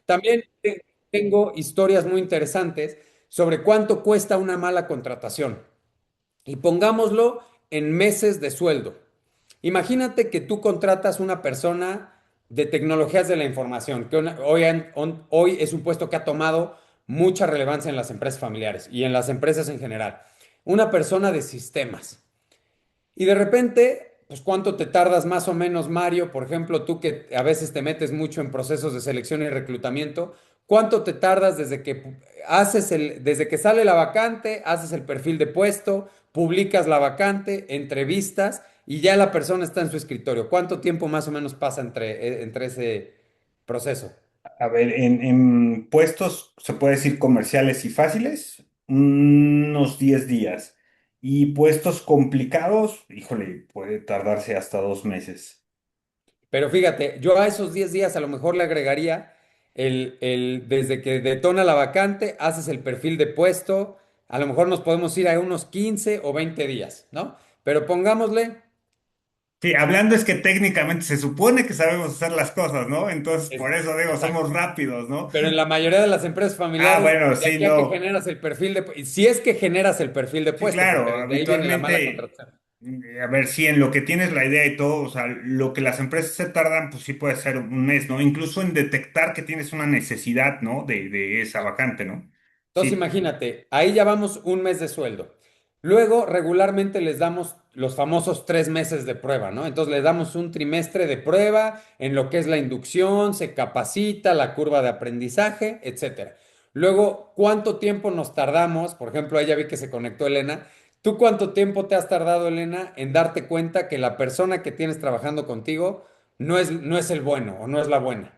También tengo historias muy interesantes sobre cuánto cuesta una mala contratación. Y pongámoslo en meses de sueldo. Imagínate que tú contratas una persona de tecnologías de la información, que hoy es un puesto que ha tomado mucha relevancia en las empresas familiares y en las empresas en general. Una persona de sistemas. Y de repente, pues ¿cuánto te tardas más o menos, Mario? Por ejemplo, tú que a veces te metes mucho en procesos de selección y reclutamiento, ¿cuánto te tardas desde que sale la vacante, haces el perfil de puesto, publicas la vacante, entrevistas y ya la persona está en su escritorio? ¿Cuánto tiempo más o menos pasa entre ese proceso? A ver, en puestos, se puede decir comerciales y fáciles, unos 10 días. Y puestos complicados, híjole, puede tardarse hasta 2 meses. Pero fíjate, yo a esos 10 días a lo mejor le agregaría desde que detona la vacante, haces el perfil de puesto, a lo mejor nos podemos ir a unos 15 o 20 días, ¿no? Pero pongámosle, Sí, hablando es que técnicamente se supone que sabemos hacer las cosas, ¿no? Entonces, por eso digo, somos exacto. rápidos, ¿no? Pero en la mayoría de las empresas Ah, familiares, bueno, de sí, aquí a que no. generas el perfil y si es que generas el perfil de Sí, puesto, porque claro, de ahí viene la mala habitualmente, contratación. a ver, sí, en lo que tienes la idea y todo, o sea, lo que las empresas se tardan, pues sí puede ser un mes, ¿no? Incluso en detectar que tienes una necesidad, ¿no? De esa vacante, ¿no? Entonces Sí. imagínate, ahí ya vamos un mes de sueldo. Luego regularmente les damos los famosos 3 meses de prueba, ¿no? Entonces les damos un trimestre de prueba en lo que es la inducción, se capacita, la curva de aprendizaje, etcétera. Luego, ¿cuánto tiempo nos tardamos? Por ejemplo, ahí ya vi que se conectó Elena. ¿Tú cuánto tiempo te has tardado, Elena, en darte cuenta que la persona que tienes trabajando contigo no es el bueno o no es la buena?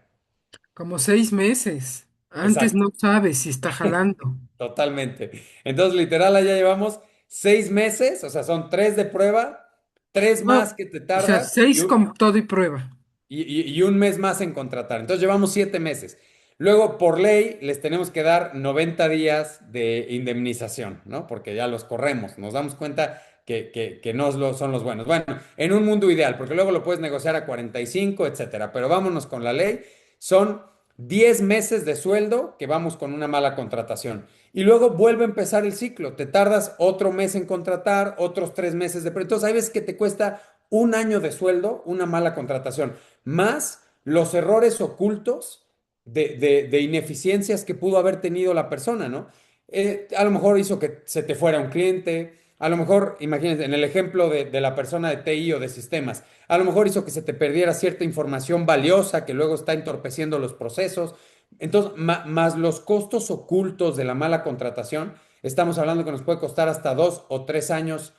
Sí. Como 6 meses. Antes Exacto. no sabes si está jalando. Totalmente. Entonces, literal, allá llevamos 6 meses, o sea, son tres de prueba, tres más No, que te o sea, tardas y 6 un, con todo y prueba. y un mes más en contratar. Entonces, llevamos 7 meses. Luego, por ley, les tenemos que dar 90 días de indemnización, ¿no? Porque ya los corremos, nos damos cuenta que no son los buenos. Bueno, en un mundo ideal, porque luego lo puedes negociar a 45, etcétera. Pero vámonos con la ley. Son 10 meses de sueldo que vamos con una mala contratación. Y luego vuelve a empezar el ciclo. Te tardas otro mes en contratar, otros 3 meses de... Entonces, hay veces que te cuesta un año de sueldo una mala contratación, más los errores ocultos de ineficiencias que pudo haber tenido la persona, ¿no? A lo mejor hizo que se te fuera un cliente, a lo mejor, imagínense, en el ejemplo de la persona de TI o de sistemas, a lo mejor hizo que se te perdiera cierta información valiosa que luego está entorpeciendo los procesos. Entonces, más los costos ocultos de la mala contratación, estamos hablando que nos puede costar hasta 2 o 3 años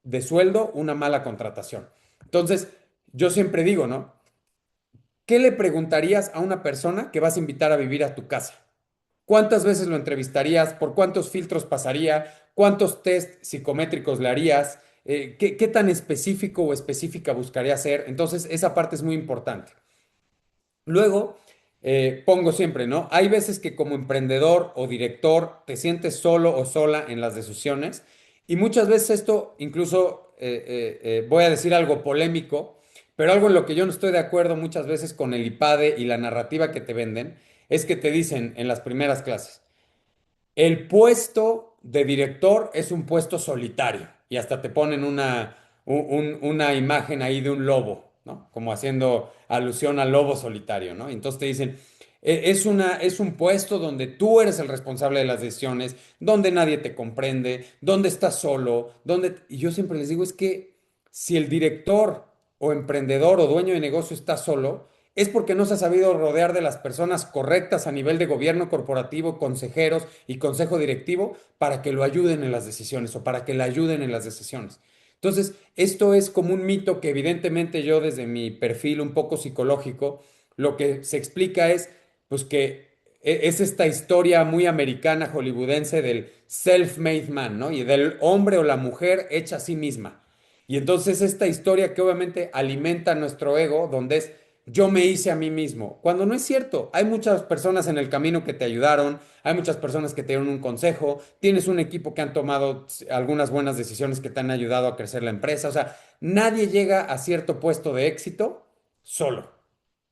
de sueldo una mala contratación. Entonces, yo siempre digo, ¿no? ¿Qué le preguntarías a una persona que vas a invitar a vivir a tu casa? ¿Cuántas veces lo entrevistarías? ¿Por cuántos filtros pasaría? ¿Cuántos test psicométricos le harías? ¿Qué tan específico o específica buscaría ser? Entonces, esa parte es muy importante. Luego, pongo siempre, ¿no? Hay veces que como emprendedor o director te sientes solo o sola en las decisiones y muchas veces esto, incluso voy a decir algo polémico, pero algo en lo que yo no estoy de acuerdo muchas veces con el IPADE y la narrativa que te venden, es que te dicen en las primeras clases, el puesto de director es un puesto solitario y hasta te ponen una imagen ahí de un lobo, ¿no? Como haciendo alusión al lobo solitario, ¿no? Entonces te dicen, es un puesto donde tú eres el responsable de las decisiones, donde nadie te comprende, donde estás solo, y yo siempre les digo, es que si el director o emprendedor o dueño de negocio está solo, es porque no se ha sabido rodear de las personas correctas a nivel de gobierno corporativo, consejeros y consejo directivo para que lo ayuden en las decisiones o para que le ayuden en las decisiones. Entonces, esto es como un mito que evidentemente yo desde mi perfil un poco psicológico, lo que se explica es pues que es esta historia muy americana, hollywoodense del self-made man, ¿no? Y del hombre o la mujer hecha a sí misma. Y entonces esta historia que obviamente alimenta nuestro ego, donde es yo me hice a mí mismo, cuando no es cierto. Hay muchas personas en el camino que te ayudaron, hay muchas personas que te dieron un consejo, tienes un equipo que han tomado algunas buenas decisiones que te han ayudado a crecer la empresa. O sea, nadie llega a cierto puesto de éxito solo.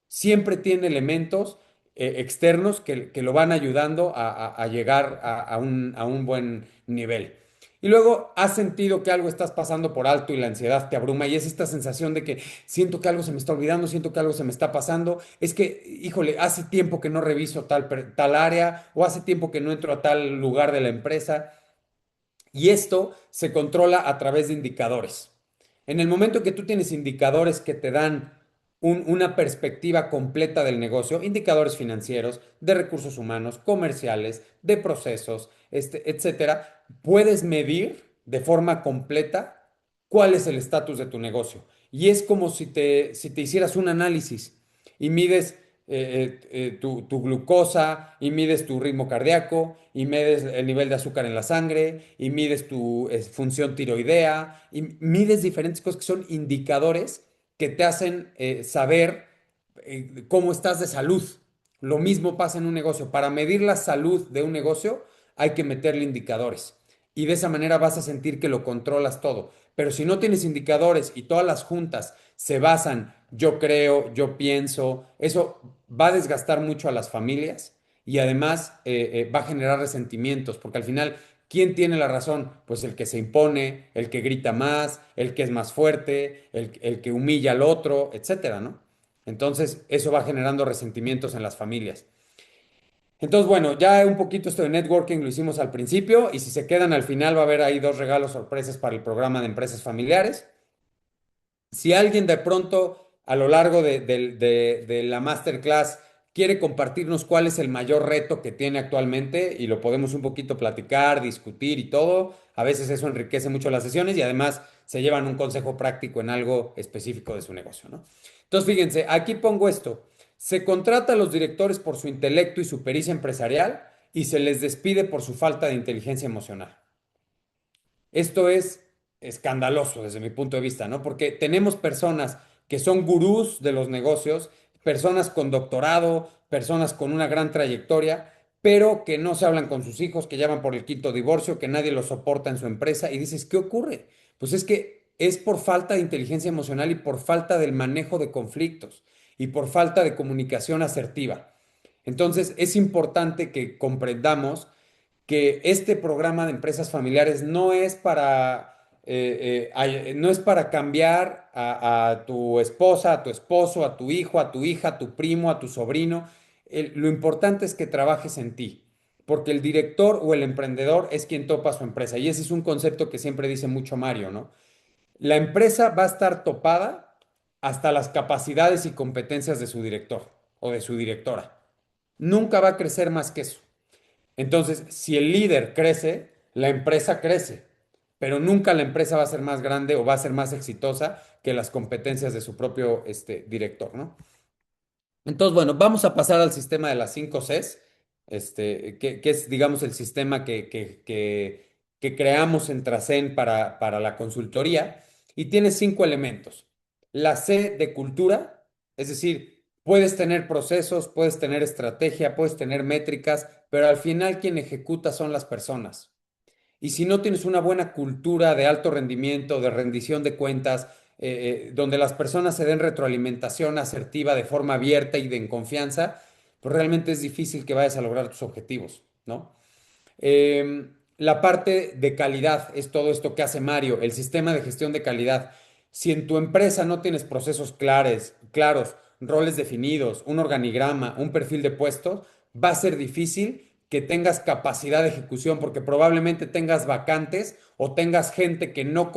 Siempre tiene elementos externos que lo van ayudando a llegar a un buen nivel. Y luego has sentido que algo estás pasando por alto y la ansiedad te abruma y es esta sensación de que siento que algo se me está olvidando, siento que algo se me está pasando, es que, híjole, hace tiempo que no reviso tal área o hace tiempo que no entro a tal lugar de la empresa. Y esto se controla a través de indicadores. En el momento que tú tienes indicadores que te dan una perspectiva completa del negocio, indicadores financieros, de recursos humanos, comerciales, de procesos, etcétera, puedes medir de forma completa cuál es el estatus de tu negocio. Y es como si te hicieras un análisis y mides tu glucosa y mides tu ritmo cardíaco y mides el nivel de azúcar en la sangre y mides tu función tiroidea y mides diferentes cosas que son indicadores que te hacen saber cómo estás de salud. Lo mismo pasa en un negocio. Para medir la salud de un negocio hay que meterle indicadores y de esa manera vas a sentir que lo controlas todo. Pero si no tienes indicadores y todas las juntas se basan, yo creo, yo pienso, eso va a desgastar mucho a las familias y además va a generar resentimientos, porque al final, ¿quién tiene la razón? Pues el que se impone, el que grita más, el que es más fuerte, el que humilla al otro, etcétera, ¿no? Entonces, eso va generando resentimientos en las familias. Entonces, bueno, ya un poquito esto de networking lo hicimos al principio y si se quedan al final va a haber ahí dos regalos sorpresas para el programa de empresas familiares. Si alguien de pronto a lo largo de la masterclass quiere compartirnos cuál es el mayor reto que tiene actualmente y lo podemos un poquito platicar, discutir y todo, a veces eso enriquece mucho las sesiones y además se llevan un consejo práctico en algo específico de su negocio, ¿no? Entonces, fíjense, aquí pongo esto. Se contrata a los directores por su intelecto y su pericia empresarial y se les despide por su falta de inteligencia emocional. Esto es escandaloso desde mi punto de vista, ¿no? Porque tenemos personas que son gurús de los negocios, personas con doctorado, personas con una gran trayectoria, pero que no se hablan con sus hijos, que ya van por el quinto divorcio, que nadie los soporta en su empresa y dices, ¿qué ocurre? Pues es que es por falta de inteligencia emocional y por falta del manejo de conflictos y por falta de comunicación asertiva. Entonces, es importante que comprendamos que este programa de empresas familiares no es no es para cambiar a tu esposa, a tu esposo, a tu hijo, a tu hija, a tu primo, a tu sobrino. Lo importante es que trabajes en ti, porque el director o el emprendedor es quien topa su empresa. Y ese es un concepto que siempre dice mucho Mario, ¿no? La empresa va a estar topada hasta las capacidades y competencias de su director o de su directora. Nunca va a crecer más que eso. Entonces, si el líder crece, la empresa crece, pero nunca la empresa va a ser más grande o va a ser más exitosa que las competencias de su propio director, ¿no? Entonces, bueno, vamos a pasar al sistema de las 5 Cs, que es, digamos, el sistema que creamos en Tracen para la consultoría y tiene 5 elementos. La C de cultura, es decir, puedes tener procesos, puedes tener estrategia, puedes tener métricas, pero al final quien ejecuta son las personas. Y si no tienes una buena cultura de alto rendimiento, de rendición de cuentas, donde las personas se den retroalimentación asertiva de forma abierta y de en confianza, pues realmente es difícil que vayas a lograr tus objetivos, ¿no? La parte de calidad es todo esto que hace Mario, el sistema de gestión de calidad. Si en tu empresa no tienes procesos claros, roles definidos, un organigrama, un perfil de puestos, va a ser difícil que tengas capacidad de ejecución porque probablemente tengas vacantes o tengas gente que no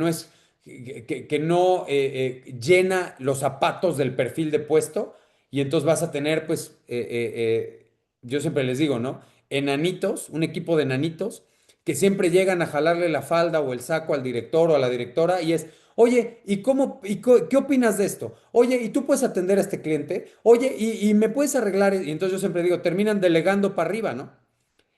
es que no llena los zapatos del perfil de puesto y entonces vas a tener pues yo siempre les digo, ¿no? Enanitos, un equipo de enanitos, que siempre llegan a jalarle la falda o el saco al director o a la directora y es, oye, ¿qué opinas de esto? Oye, ¿y tú puedes atender a este cliente? Oye, ¿y me puedes arreglar? Y entonces yo siempre digo, terminan delegando para arriba, ¿no?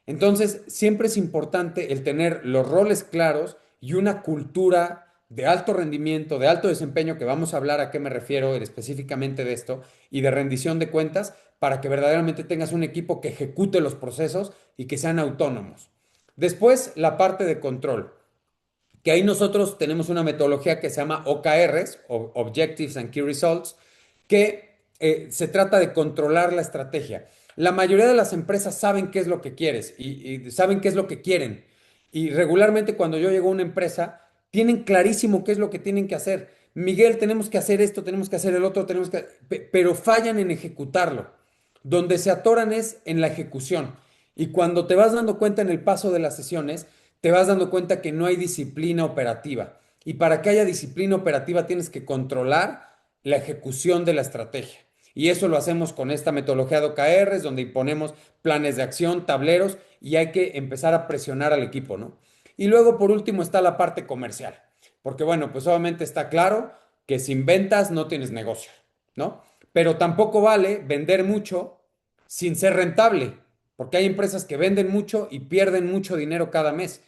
Entonces, siempre es importante el tener los roles claros y una cultura de alto rendimiento, de alto desempeño, que vamos a hablar a qué me refiero específicamente de esto, y de rendición de cuentas, para que verdaderamente tengas un equipo que ejecute los procesos y que sean autónomos. Después, la parte de control, que ahí nosotros tenemos una metodología que se llama OKRs, Objectives and Key Results, que se trata de controlar la estrategia. La mayoría de las empresas saben qué es lo que quieres y saben qué es lo que quieren. Y regularmente cuando yo llego a una empresa, tienen clarísimo qué es lo que tienen que hacer. Miguel, tenemos que hacer esto, tenemos que hacer el otro, pero fallan en ejecutarlo. Donde se atoran es en la ejecución. Y cuando te vas dando cuenta en el paso de las sesiones, te vas dando cuenta que no hay disciplina operativa. Y para que haya disciplina operativa tienes que controlar la ejecución de la estrategia. Y eso lo hacemos con esta metodología de OKRs, donde imponemos planes de acción, tableros, y hay que empezar a presionar al equipo, ¿no? Y luego, por último, está la parte comercial. Porque, bueno, pues obviamente está claro que sin ventas no tienes negocio, ¿no? Pero tampoco vale vender mucho sin ser rentable, porque hay empresas que venden mucho y pierden mucho dinero cada mes.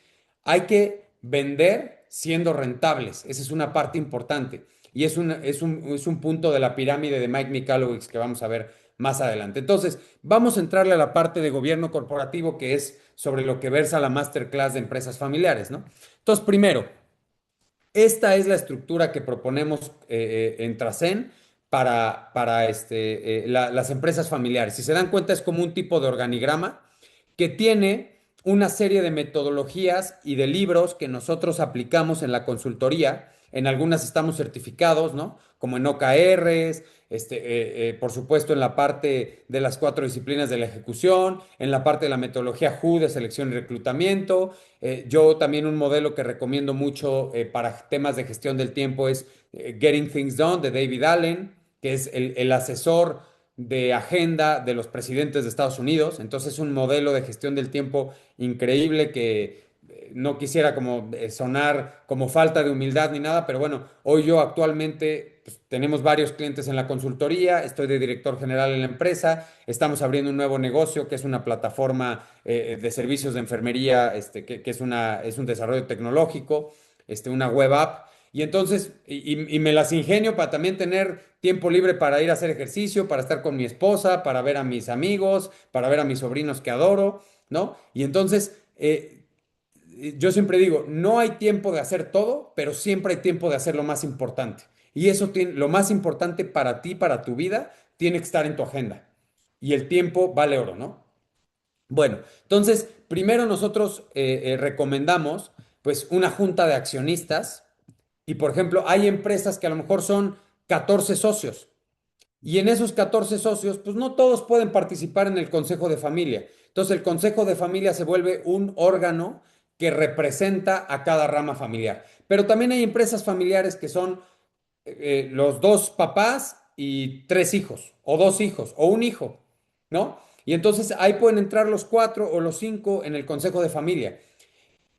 Hay que vender siendo rentables. Esa es una parte importante. Y es un punto de la pirámide de Mike Michalowicz que vamos a ver más adelante. Entonces, vamos a entrarle a la parte de gobierno corporativo, que es sobre lo que versa la masterclass de empresas familiares, ¿no? Entonces, primero, esta es la estructura que proponemos en Tracen para las empresas familiares. Si se dan cuenta, es como un tipo de organigrama que tiene una serie de metodologías y de libros que nosotros aplicamos en la consultoría. En algunas estamos certificados, ¿no? Como en OKRs, por supuesto en la parte de las cuatro disciplinas de la ejecución, en la parte de la metodología WHO de selección y reclutamiento. Yo también un modelo que recomiendo mucho para temas de gestión del tiempo es Getting Things Done de David Allen, que es el asesor de agenda de los presidentes de Estados Unidos. Entonces es un modelo de gestión del tiempo increíble que no quisiera como sonar como falta de humildad ni nada, pero bueno, hoy yo actualmente pues, tenemos varios clientes en la consultoría, estoy de director general en la empresa, estamos abriendo un nuevo negocio que es una plataforma de servicios de enfermería, que es un desarrollo tecnológico, una web app. Y entonces, y me las ingenio para también tener tiempo libre para ir a hacer ejercicio, para estar con mi esposa, para ver a mis amigos, para ver a mis sobrinos que adoro, ¿no? Y entonces, yo siempre digo, no hay tiempo de hacer todo, pero siempre hay tiempo de hacer lo más importante. Y eso tiene, lo más importante para ti, para tu vida, tiene que estar en tu agenda. Y el tiempo vale oro, ¿no? Bueno, entonces, primero nosotros recomendamos pues una junta de accionistas y, por ejemplo, hay empresas que a lo mejor son 14 socios y en esos 14 socios, pues no todos pueden participar en el consejo de familia. Entonces, el consejo de familia se vuelve un órgano que representa a cada rama familiar. Pero también hay empresas familiares que son los dos papás y tres hijos, o dos hijos, o un hijo, ¿no? Y entonces ahí pueden entrar los cuatro o los cinco en el consejo de familia.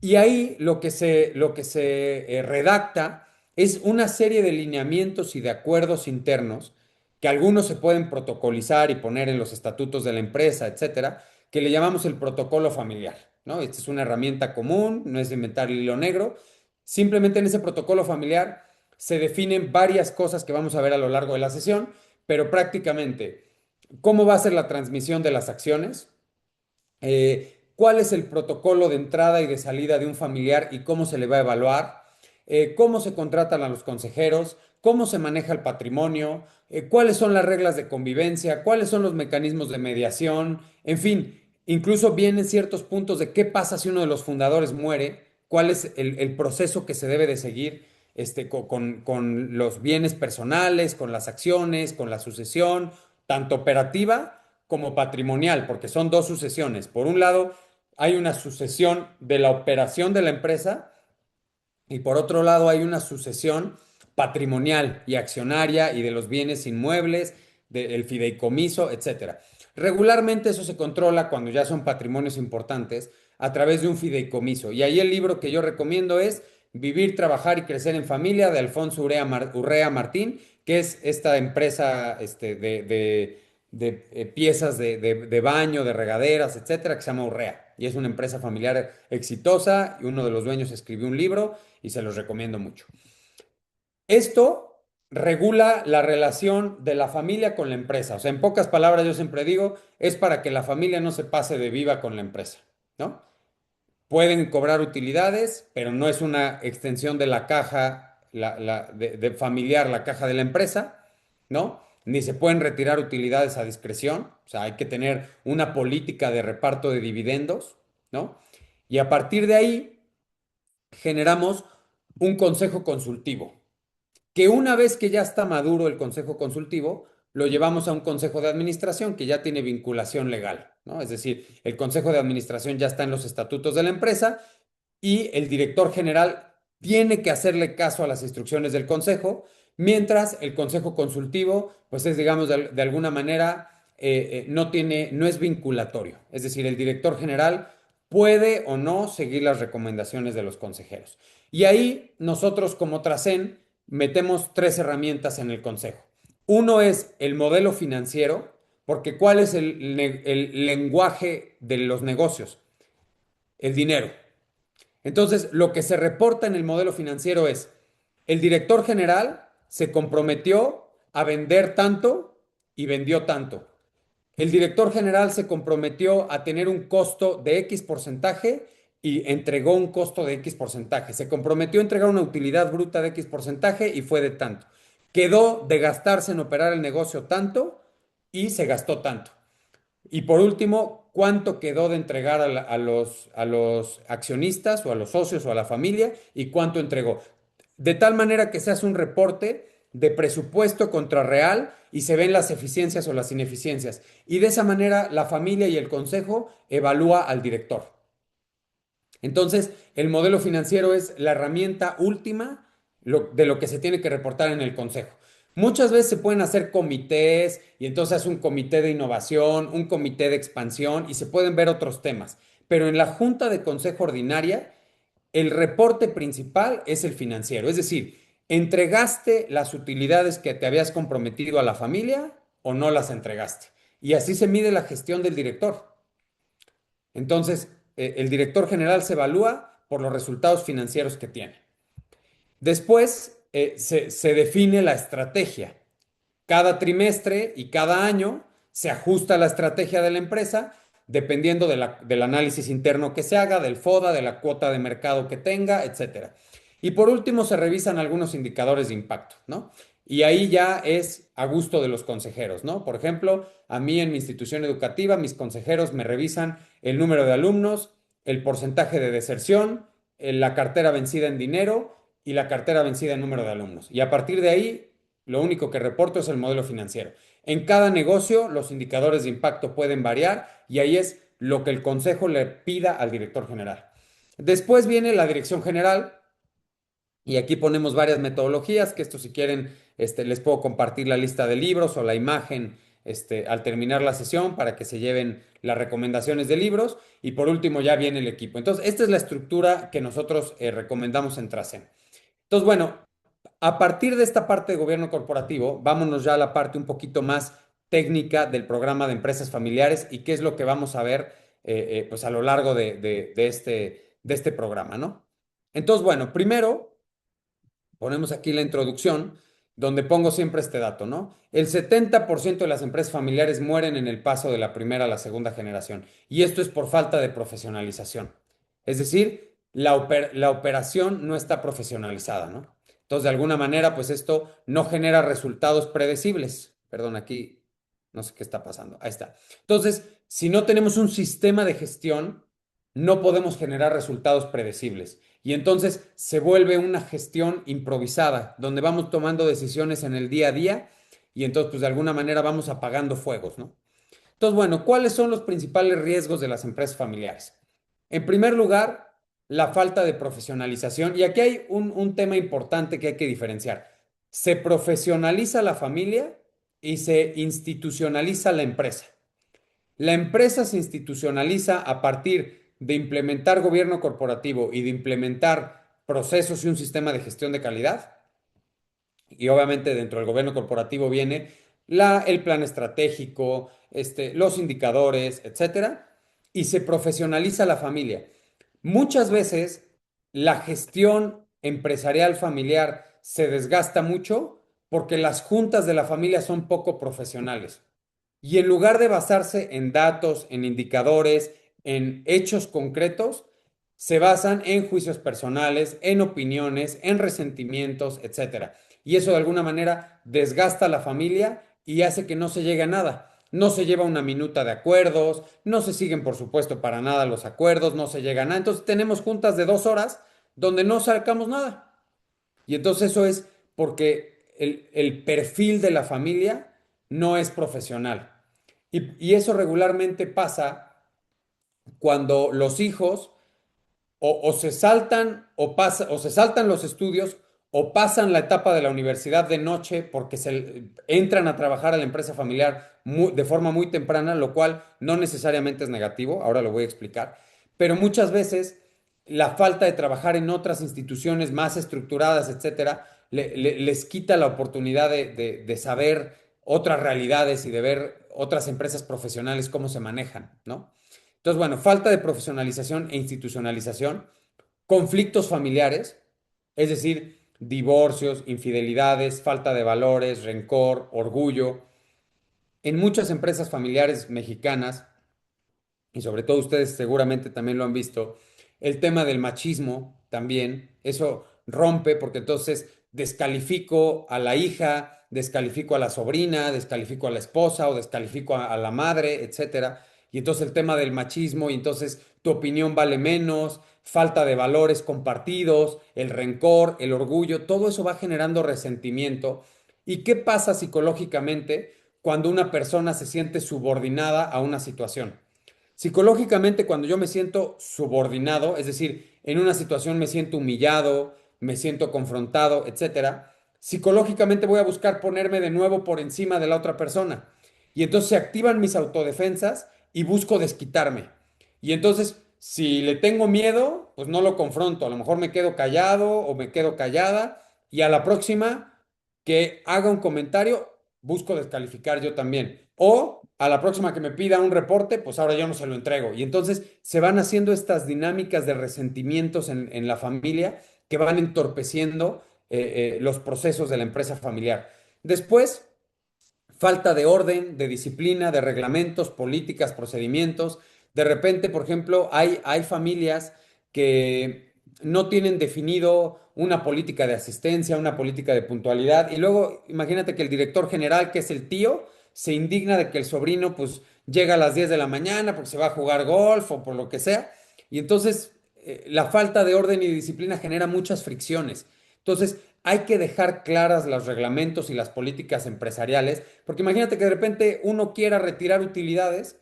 Y ahí lo que se redacta es una serie de lineamientos y de acuerdos internos que algunos se pueden protocolizar y poner en los estatutos de la empresa, etcétera, que le llamamos el protocolo familiar, ¿no? Esta es una herramienta común, no es de inventar el hilo negro. Simplemente en ese protocolo familiar se definen varias cosas que vamos a ver a lo largo de la sesión, pero prácticamente cómo va a ser la transmisión de las acciones, cuál es el protocolo de entrada y de salida de un familiar y cómo se le va a evaluar, cómo se contratan a los consejeros, cómo se maneja el patrimonio, cuáles son las reglas de convivencia, cuáles son los mecanismos de mediación, en fin, incluso vienen ciertos puntos de qué pasa si uno de los fundadores muere, cuál es el proceso que se debe de seguir con los bienes personales, con las acciones, con la sucesión, tanto operativa como patrimonial, porque son dos sucesiones. Por un lado, hay una sucesión de la operación de la empresa y por otro lado hay una sucesión patrimonial y accionaria y de los bienes inmuebles, del fideicomiso, etcétera. Regularmente eso se controla cuando ya son patrimonios importantes a través de un fideicomiso. Y ahí el libro que yo recomiendo es Vivir, Trabajar y Crecer en Familia de Alfonso Urrea Martín, que es esta empresa de piezas de baño, de regaderas, etcétera, que se llama Urrea. Y es una empresa familiar exitosa y uno de los dueños escribió un libro y se los recomiendo mucho. Esto regula la relación de la familia con la empresa. O sea, en pocas palabras yo siempre digo, es para que la familia no se pase de viva con la empresa, ¿no? Pueden cobrar utilidades, pero no es una extensión de la caja de familiar, la caja de la empresa, ¿no? ni se pueden retirar utilidades a discreción, o sea, hay que tener una política de reparto de dividendos, ¿no? Y a partir de ahí generamos un consejo consultivo, que una vez que ya está maduro el consejo consultivo, lo llevamos a un consejo de administración que ya tiene vinculación legal, ¿no? Es decir, el consejo de administración ya está en los estatutos de la empresa y el director general tiene que hacerle caso a las instrucciones del consejo, mientras el consejo consultivo, pues es, digamos, de alguna manera, no es vinculatorio. Es decir, el director general puede o no seguir las recomendaciones de los consejeros. Y ahí nosotros como Tracen metemos tres herramientas en el consejo. Uno es el modelo financiero, porque ¿cuál es el lenguaje de los negocios? El dinero. Entonces, lo que se reporta en el modelo financiero es, el director general se comprometió a vender tanto y vendió tanto. El director general se comprometió a tener un costo de X porcentaje y entregó un costo de X porcentaje. Se comprometió a entregar una utilidad bruta de X porcentaje y fue de tanto. Quedó de gastarse en operar el negocio tanto y se gastó tanto. Y por último, ¿cuánto quedó de entregar a los accionistas o a los socios o a la familia y cuánto entregó? De tal manera que se hace un reporte de presupuesto contra real y se ven las eficiencias o las ineficiencias. Y de esa manera la familia y el consejo evalúa al director. Entonces, el modelo financiero es la herramienta última de lo que se tiene que reportar en el consejo. Muchas veces se pueden hacer comités y entonces un comité de innovación, un comité de expansión y se pueden ver otros temas. Pero en la junta de consejo ordinaria, el reporte principal es el financiero. Es decir, ¿entregaste las utilidades que te habías comprometido a la familia o no las entregaste? Y así se mide la gestión del director. Entonces, el director general se evalúa por los resultados financieros que tiene. Después, se define la estrategia. Cada trimestre y cada año se ajusta la estrategia de la empresa dependiendo del análisis interno que se haga, del FODA, de la cuota de mercado que tenga, etcétera. Y por último, se revisan algunos indicadores de impacto, ¿no? Y ahí ya es a gusto de los consejeros, ¿no? Por ejemplo, a mí en mi institución educativa, mis consejeros me revisan el número de alumnos, el porcentaje de deserción, la cartera vencida en dinero y la cartera vencida en número de alumnos. Y a partir de ahí, lo único que reporto es el modelo financiero. En cada negocio, los indicadores de impacto pueden variar y ahí es lo que el consejo le pida al director general. Después viene la dirección general, y aquí ponemos varias metodologías, que esto si quieren, les puedo compartir la lista de libros o la imagen al terminar la sesión para que se lleven las recomendaciones de libros. Y por último ya viene el equipo. Entonces, esta es la estructura que nosotros recomendamos en Tracen. Entonces, bueno, a partir de esta parte de gobierno corporativo, vámonos ya a la parte un poquito más técnica del programa de empresas familiares y qué es lo que vamos a ver pues a lo largo de este programa, ¿no? Entonces, bueno, primero ponemos aquí la introducción, donde pongo siempre este dato, ¿no? El 70% de las empresas familiares mueren en el paso de la primera a la segunda generación, y esto es por falta de profesionalización. Es decir, la operación no está profesionalizada, ¿no? Entonces, de alguna manera, pues esto no genera resultados predecibles. Perdón, aquí no sé qué está pasando. Ahí está. Entonces, si no tenemos un sistema de gestión, no podemos generar resultados predecibles. Y entonces se vuelve una gestión improvisada, donde vamos tomando decisiones en el día a día y entonces pues de alguna manera vamos apagando fuegos, ¿no? Entonces, bueno, ¿cuáles son los principales riesgos de las empresas familiares? En primer lugar, la falta de profesionalización. Y aquí hay un tema importante que hay que diferenciar. Se profesionaliza la familia y se institucionaliza la empresa. La empresa se institucionaliza a partir de implementar gobierno corporativo y de implementar procesos y un sistema de gestión de calidad. Y obviamente dentro del gobierno corporativo viene el plan estratégico, los indicadores, etcétera, y se profesionaliza la familia. Muchas veces la gestión empresarial familiar se desgasta mucho porque las juntas de la familia son poco profesionales. Y en lugar de basarse en datos, en indicadores, en hechos concretos, se basan en juicios personales, en opiniones, en resentimientos, etcétera. Y eso de alguna manera desgasta a la familia y hace que no se llegue a nada. No se lleva una minuta de acuerdos, no se siguen, por supuesto, para nada los acuerdos, no se llega a nada. Entonces tenemos juntas de 2 horas donde no sacamos nada. Y entonces eso es porque el perfil de la familia no es profesional. Y eso regularmente pasa cuando los hijos o se saltan o se saltan los estudios o pasan la etapa de la universidad de noche porque entran a trabajar a la empresa familiar de forma muy temprana, lo cual no necesariamente es negativo, ahora lo voy a explicar, pero muchas veces la falta de trabajar en otras instituciones más estructuradas, etcétera, les quita la oportunidad de saber otras realidades y de ver otras empresas profesionales cómo se manejan, ¿no? Entonces, bueno, falta de profesionalización e institucionalización, conflictos familiares, es decir, divorcios, infidelidades, falta de valores, rencor, orgullo. En muchas empresas familiares mexicanas, y sobre todo ustedes seguramente también lo han visto, el tema del machismo también, eso rompe porque entonces descalifico a la hija, descalifico a la sobrina, descalifico a la esposa o descalifico a la madre, etcétera. Y entonces el tema del machismo y entonces tu opinión vale menos, falta de valores compartidos, el rencor, el orgullo, todo eso va generando resentimiento. ¿Y qué pasa psicológicamente cuando una persona se siente subordinada a una situación? Psicológicamente, cuando yo me siento subordinado, es decir, en una situación me siento humillado, me siento confrontado, etcétera, psicológicamente voy a buscar ponerme de nuevo por encima de la otra persona. Y entonces se activan mis autodefensas y busco desquitarme. Y entonces, si le tengo miedo, pues no lo confronto. A lo mejor me quedo callado o me quedo callada y a la próxima que haga un comentario, busco descalificar yo también. O a la próxima que me pida un reporte, pues ahora yo no se lo entrego. Y entonces se van haciendo estas dinámicas de resentimientos en la familia que van entorpeciendo los procesos de la empresa familiar. Después, falta de orden, de disciplina, de reglamentos, políticas, procedimientos. De repente, por ejemplo, hay familias que no tienen definido una política de asistencia, una política de puntualidad, y luego imagínate que el director general, que es el tío, se indigna de que el sobrino pues llega a las 10 de la mañana porque se va a jugar golf o por lo que sea, y entonces la falta de orden y disciplina genera muchas fricciones. Entonces, hay que dejar claras los reglamentos y las políticas empresariales, porque imagínate que de repente uno quiera retirar utilidades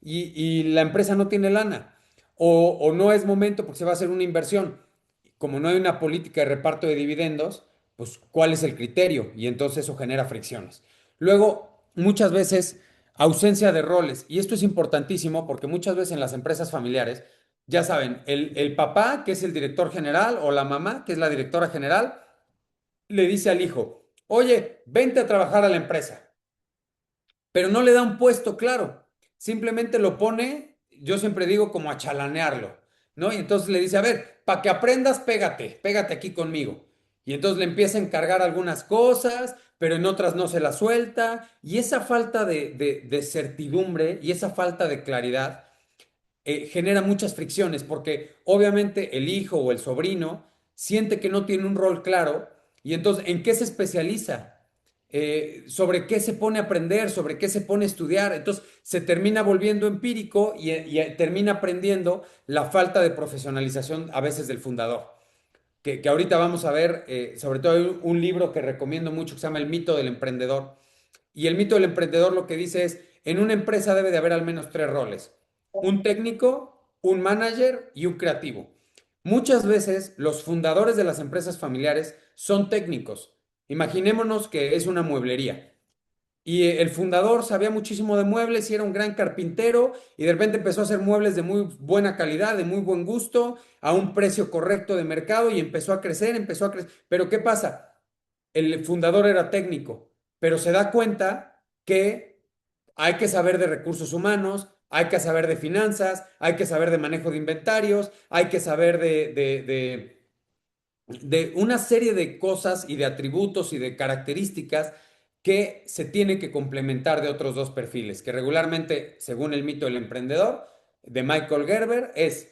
y la empresa no tiene lana, o no es momento porque se va a hacer una inversión. Como no hay una política de reparto de dividendos, pues ¿cuál es el criterio? Y entonces eso genera fricciones. Luego, muchas veces, ausencia de roles, y esto es importantísimo porque muchas veces en las empresas familiares, ya saben, el papá, que es el director general, o la mamá, que es la directora general, le dice al hijo, oye, vente a trabajar a la empresa, pero no le da un puesto claro, simplemente lo pone, yo siempre digo como a chalanearlo, ¿no? Y entonces le dice, a ver, para que aprendas, pégate aquí conmigo. Y entonces le empieza a encargar algunas cosas, pero en otras no se las suelta, y esa falta de certidumbre y esa falta de claridad genera muchas fricciones porque obviamente el hijo o el sobrino siente que no tiene un rol claro y entonces ¿en qué se especializa? Sobre qué se pone a aprender, sobre qué se pone a estudiar. Entonces se termina volviendo empírico y termina aprendiendo la falta de profesionalización a veces del fundador. Que ahorita vamos a ver, sobre todo hay un libro que recomiendo mucho que se llama El mito del emprendedor. Y el mito del emprendedor lo que dice es, en una empresa debe de haber al menos 3 roles, un técnico, un manager y un creativo. Muchas veces los fundadores de las empresas familiares son técnicos. Imaginémonos que es una mueblería. Y el fundador sabía muchísimo de muebles y era un gran carpintero y de repente empezó a hacer muebles de muy buena calidad, de muy buen gusto, a un precio correcto de mercado y empezó a crecer, empezó a crecer. Pero ¿qué pasa? El fundador era técnico, pero se da cuenta que hay que saber de recursos humanos, hay que saber de finanzas, hay que saber de manejo de inventarios, hay que saber de una serie de cosas y de atributos y de características que se tienen que complementar de otros dos perfiles, que regularmente, según el mito del emprendedor de Michael Gerber, es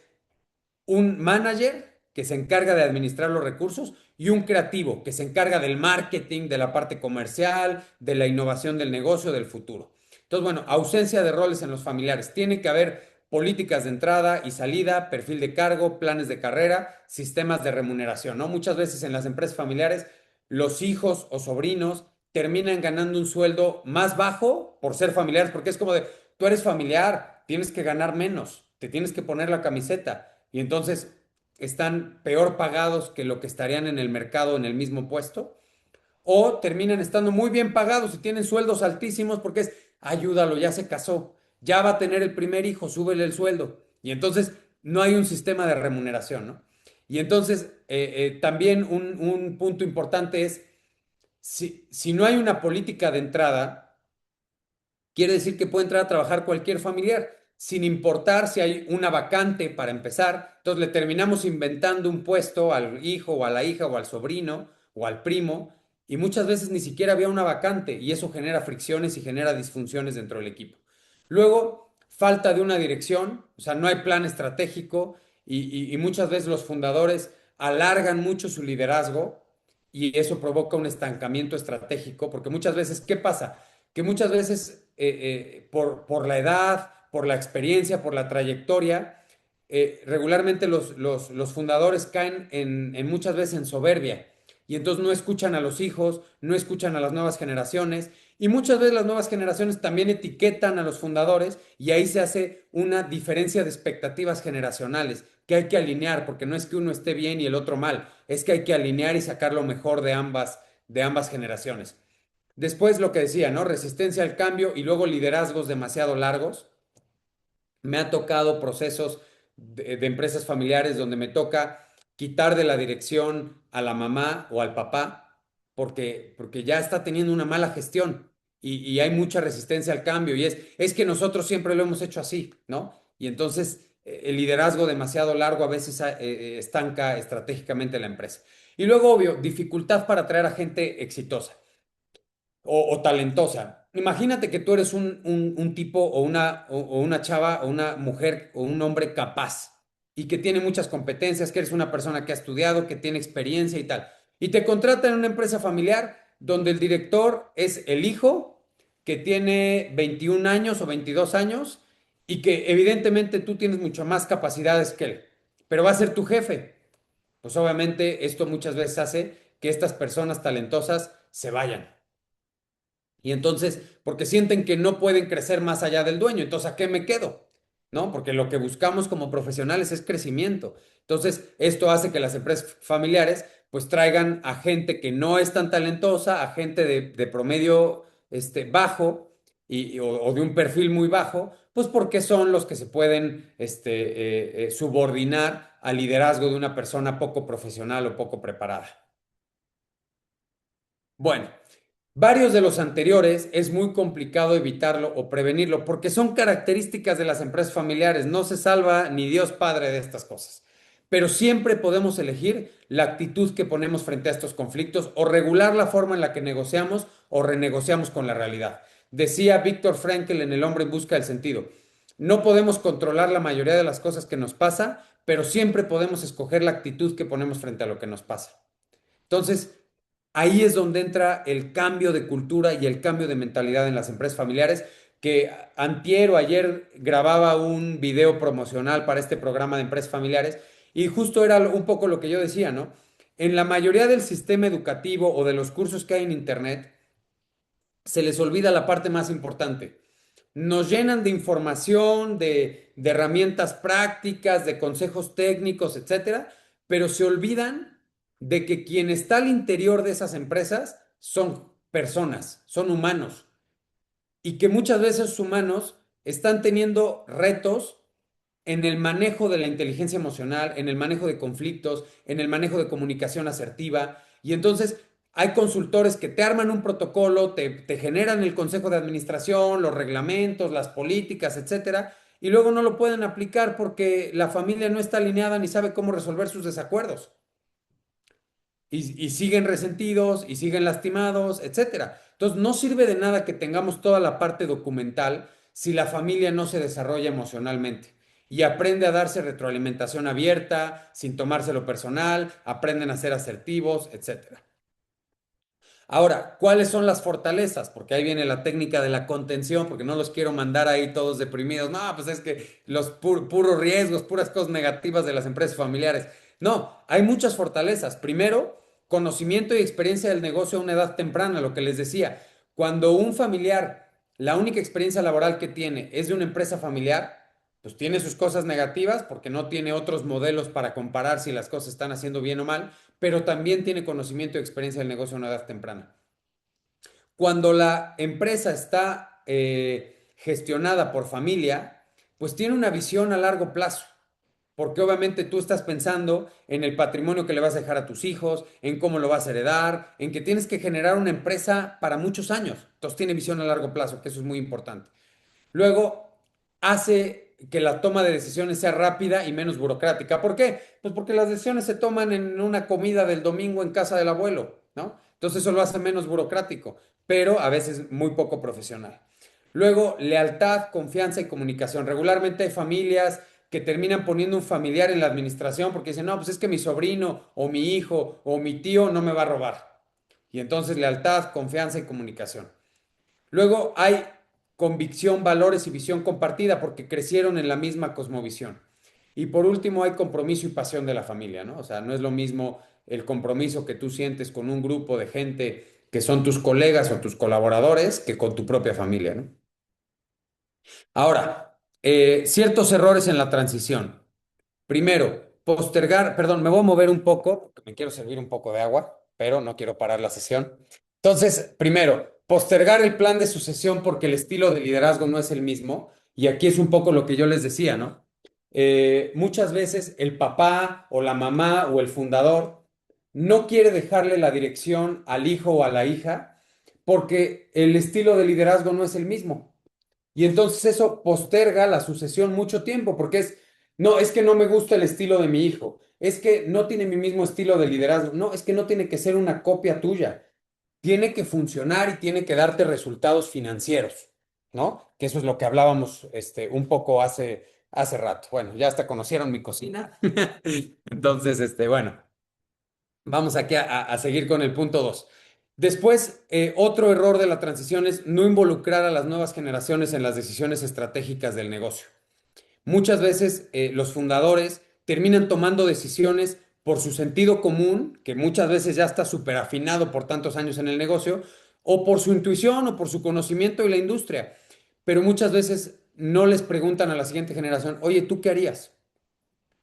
un manager que se encarga de administrar los recursos, y un creativo, que se encarga del marketing, de la parte comercial, de la innovación del negocio, del futuro. Entonces, bueno, ausencia de roles en los familiares. Tiene que haber políticas de entrada y salida, perfil de cargo, planes de carrera, sistemas de remuneración, ¿no? Muchas veces en las empresas familiares, los hijos o sobrinos terminan ganando un sueldo más bajo por ser familiares, porque es como de, tú eres familiar, tienes que ganar menos, te tienes que poner la camiseta, y entonces están peor pagados que lo que estarían en el mercado en el mismo puesto, o terminan estando muy bien pagados y tienen sueldos altísimos porque es, ayúdalo, ya se casó, ya va a tener el primer hijo, súbele el sueldo. Y entonces no hay un sistema de remuneración, ¿no? Y entonces también un punto importante es, si no hay una política de entrada, quiere decir que puede entrar a trabajar cualquier familiar, sin importar si hay una vacante para empezar. Entonces le terminamos inventando un puesto al hijo o a la hija o al sobrino o al primo, y muchas veces ni siquiera había una vacante, y eso genera fricciones y genera disfunciones dentro del equipo. Luego, falta de una dirección, o sea, no hay plan estratégico, y muchas veces los fundadores alargan mucho su liderazgo, y eso provoca un estancamiento estratégico, porque muchas veces, ¿qué pasa? Que muchas veces por la edad, por la experiencia, por la trayectoria, regularmente los fundadores caen en muchas veces en soberbia, y entonces no escuchan a los hijos, no escuchan a las nuevas generaciones, y muchas veces las nuevas generaciones también etiquetan a los fundadores, y ahí se hace una diferencia de expectativas generacionales que hay que alinear, porque no es que uno esté bien y el otro mal, es que hay que alinear y sacar lo mejor de ambas generaciones. Después lo que decía, ¿no? Resistencia al cambio y luego liderazgos demasiado largos. Me ha tocado procesos de empresas familiares donde me toca quitar de la dirección a la mamá o al papá porque ya está teniendo una mala gestión, y hay mucha resistencia al cambio, y es que nosotros siempre lo hemos hecho así, ¿no? Y entonces el liderazgo demasiado largo a veces estanca estratégicamente la empresa. Y luego, obvio, dificultad para atraer a gente exitosa o talentosa. Imagínate que tú eres un tipo o una chava o una mujer o un hombre capaz y que tiene muchas competencias, que eres una persona que ha estudiado, que tiene experiencia y tal. Y te contratan en una empresa familiar donde el director es el hijo que tiene 21 años o 22 años, y que evidentemente tú tienes mucho más capacidades que él, pero va a ser tu jefe. Pues obviamente esto muchas veces hace que estas personas talentosas se vayan. Y entonces, porque sienten que no pueden crecer más allá del dueño, entonces ¿a qué me quedo? ¿No? Porque lo que buscamos como profesionales es crecimiento. Entonces, esto hace que las empresas familiares pues traigan a gente que no es tan talentosa, a gente de promedio bajo, o de un perfil muy bajo, pues porque son los que se pueden subordinar al liderazgo de una persona poco profesional o poco preparada. Bueno, varios de los anteriores es muy complicado evitarlo o prevenirlo porque son características de las empresas familiares. No se salva ni Dios Padre de estas cosas. Pero siempre podemos elegir la actitud que ponemos frente a estos conflictos, o regular la forma en la que negociamos o renegociamos con la realidad. Decía Viktor Frankl en El hombre en busca del sentido: no podemos controlar la mayoría de las cosas que nos pasa, pero siempre podemos escoger la actitud que ponemos frente a lo que nos pasa. Entonces, ahí es donde entra el cambio de cultura y el cambio de mentalidad en las empresas familiares, que antier o ayer grababa un video promocional para este programa de empresas familiares, y justo era un poco lo que yo decía, ¿no? En la mayoría del sistema educativo o de los cursos que hay en Internet, se les olvida la parte más importante. Nos llenan de información, de herramientas prácticas, de consejos técnicos, etcétera, pero se olvidan de que quien está al interior de esas empresas son personas, son humanos, y que muchas veces los humanos están teniendo retos en el manejo de la inteligencia emocional, en el manejo de conflictos, en el manejo de comunicación asertiva. Y entonces hay consultores que te arman un protocolo, te generan el consejo de administración, los reglamentos, las políticas, etcétera, y luego no lo pueden aplicar porque la familia no está alineada ni sabe cómo resolver sus desacuerdos. Y siguen resentidos y siguen lastimados, etcétera. Entonces, no sirve de nada que tengamos toda la parte documental si la familia no se desarrolla emocionalmente. y aprende a darse retroalimentación abierta, sin tomárselo personal, aprenden a ser asertivos, etcétera. Ahora, ¿cuáles son las fortalezas? Porque ahí viene la técnica de la contención, porque no los quiero mandar ahí todos deprimidos. No, pues es que los puros riesgos, puras cosas negativas de las empresas familiares. No, hay muchas fortalezas. Primero, conocimiento y experiencia del negocio a una edad temprana, lo que les decía. Cuando un familiar, la única experiencia laboral que tiene es de una empresa familiar, pues tiene sus cosas negativas porque no tiene otros modelos para comparar si las cosas están haciendo bien o mal, pero también tiene conocimiento y experiencia del negocio a una edad temprana. Cuando la empresa está gestionada por familia, pues tiene una visión a largo plazo, porque obviamente tú estás pensando en el patrimonio que le vas a dejar a tus hijos, en cómo lo vas a heredar, en que tienes que generar una empresa para muchos años. Entonces tiene visión a largo plazo, que eso es muy importante. Luego, hace que la toma de decisiones sea rápida y menos burocrática. ¿Por qué? Pues porque las decisiones se toman en una comida del domingo en casa del abuelo, ¿no? Entonces eso lo hace menos burocrático, pero a veces muy poco profesional. Luego, lealtad, confianza y comunicación. Regularmente hay familias que terminan poniendo un familiar en la administración porque dicen, no, pues es que mi sobrino o mi hijo o mi tío no me va a robar. Y entonces lealtad, confianza y comunicación. Luego hay convicción, valores y visión compartida porque crecieron en la misma cosmovisión. Y por último hay compromiso y pasión de la familia, ¿no? O sea, no es lo mismo el compromiso que tú sientes con un grupo de gente que son tus colegas o tus colaboradores que con tu propia familia, ¿no? Ahora, ciertos errores en la transición. Primero, postergar, perdón, me voy a mover un poco, porque me quiero servir un poco de agua, pero no quiero parar la sesión. Entonces, primero, postergar el plan de sucesión porque el estilo de liderazgo no es el mismo. Y aquí es un poco lo que yo les decía, ¿no? Muchas veces el papá o la mamá o el fundador no quiere dejarle la dirección al hijo o a la hija porque el estilo de liderazgo no es el mismo. Y entonces eso posterga la sucesión mucho tiempo, porque no, es que no me gusta el estilo de mi hijo, es que no tiene mi mismo estilo de liderazgo, no, es que no tiene que ser una copia tuya, tiene que funcionar y tiene que darte resultados financieros, ¿no? Que eso es lo que hablábamos un poco hace rato. Bueno, ya hasta conocieron mi cocina. Entonces, bueno. Vamos aquí a seguir con el punto 2. Después, otro error de la transición es no involucrar a las nuevas generaciones en las decisiones estratégicas del negocio. Muchas veces los fundadores terminan tomando decisiones por su sentido común, que muchas veces ya está súper afinado por tantos años en el negocio, o por su intuición o por su conocimiento de la industria. Pero muchas veces no les preguntan a la siguiente generación, oye, ¿tú qué harías?